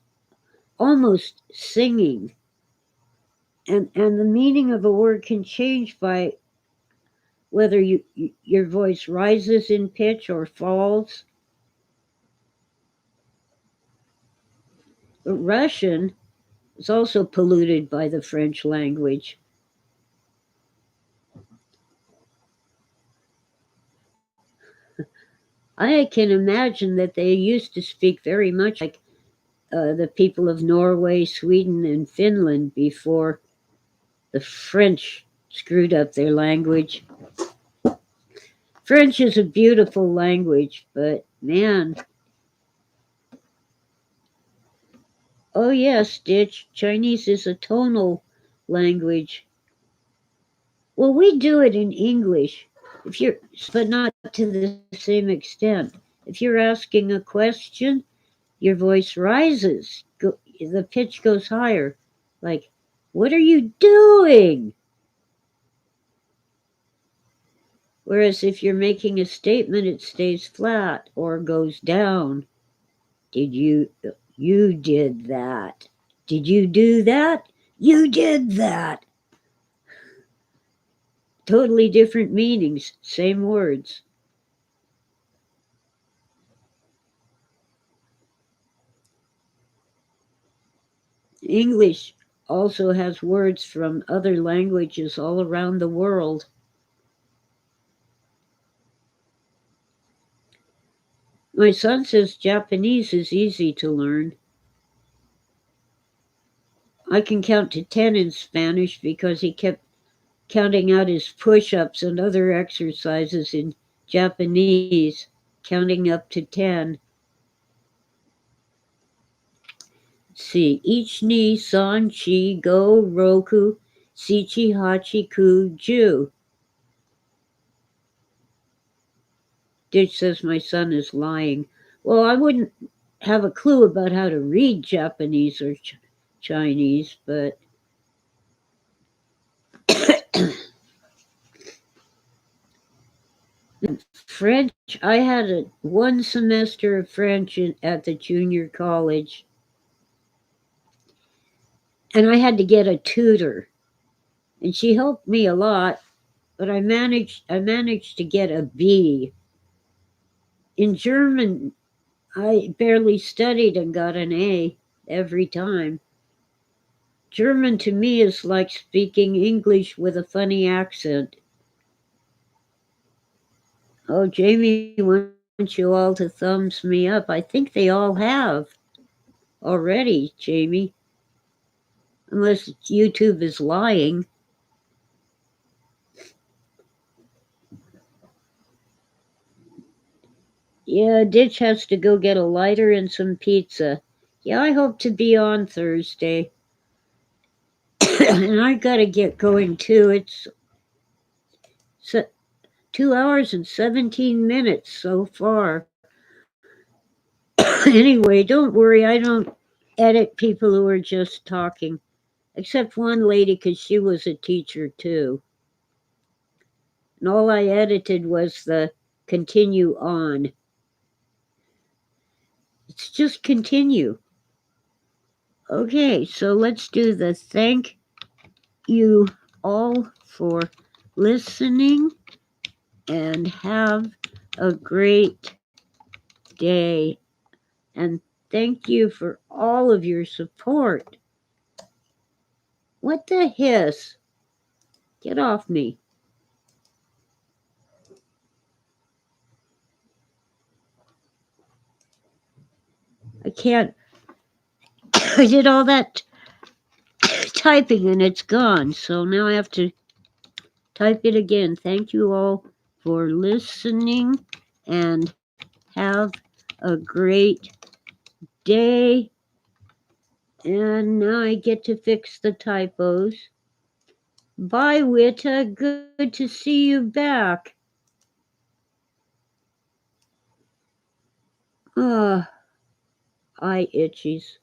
almost singing, and the meaning of a word can change by whether your voice rises in pitch or falls. But Russian is also polluted by the French language. I can imagine that they used to speak very much like the people of Norway, Sweden, and Finland before the French screwed up their language. French is a beautiful language, but man, oh yes, Ditch, Chinese is a tonal language. Well, we do it in English, if you're, but not to the same extent. If you're asking a question, your voice rises, the pitch goes higher. Like, what are you doing? Whereas if you're making a statement, it stays flat or goes down. Did you did that? Did you do that? You did that. Totally different meanings, same words. English also has words from other languages all around the world. My son says Japanese is easy to learn. I can count to 10 in Spanish because he kept counting out his push ups and other exercises in Japanese, counting up to 10. Let's see. Ich ni san chi go roku sichi hachi ku ju. Ditch says my son is lying. Well, I wouldn't have a clue about how to read Japanese or Chinese, but French, I had one semester of French at the junior college, and I had to get a tutor, and she helped me a lot, but I managed to get a B. In German, I barely studied and got an A every time. German to me is like speaking English with a funny accent. Oh, Jamie wants you all to thumbs me up. I think they all have already, Jamie. Unless YouTube is lying. Yeah, Ditch has to go get a lighter and some pizza. Yeah, I hope to be on Thursday. And I gotta get going too. It's 2 hours and 17 minutes so far. Anyway, don't worry, I don't edit people who are just talking, except one lady because she was a teacher too. And all I edited was the continue on. It's just continue. Okay, so let's do the thank you all for listening and have a great day. And thank you for all of your support. What the hiss? Get off me. I can't. I did all that typing and it's gone. So now I have to type it again. Thank you all for listening and have a great day. And now I get to fix the typos. Bye, Witta. Good to see you back. Eye itchies.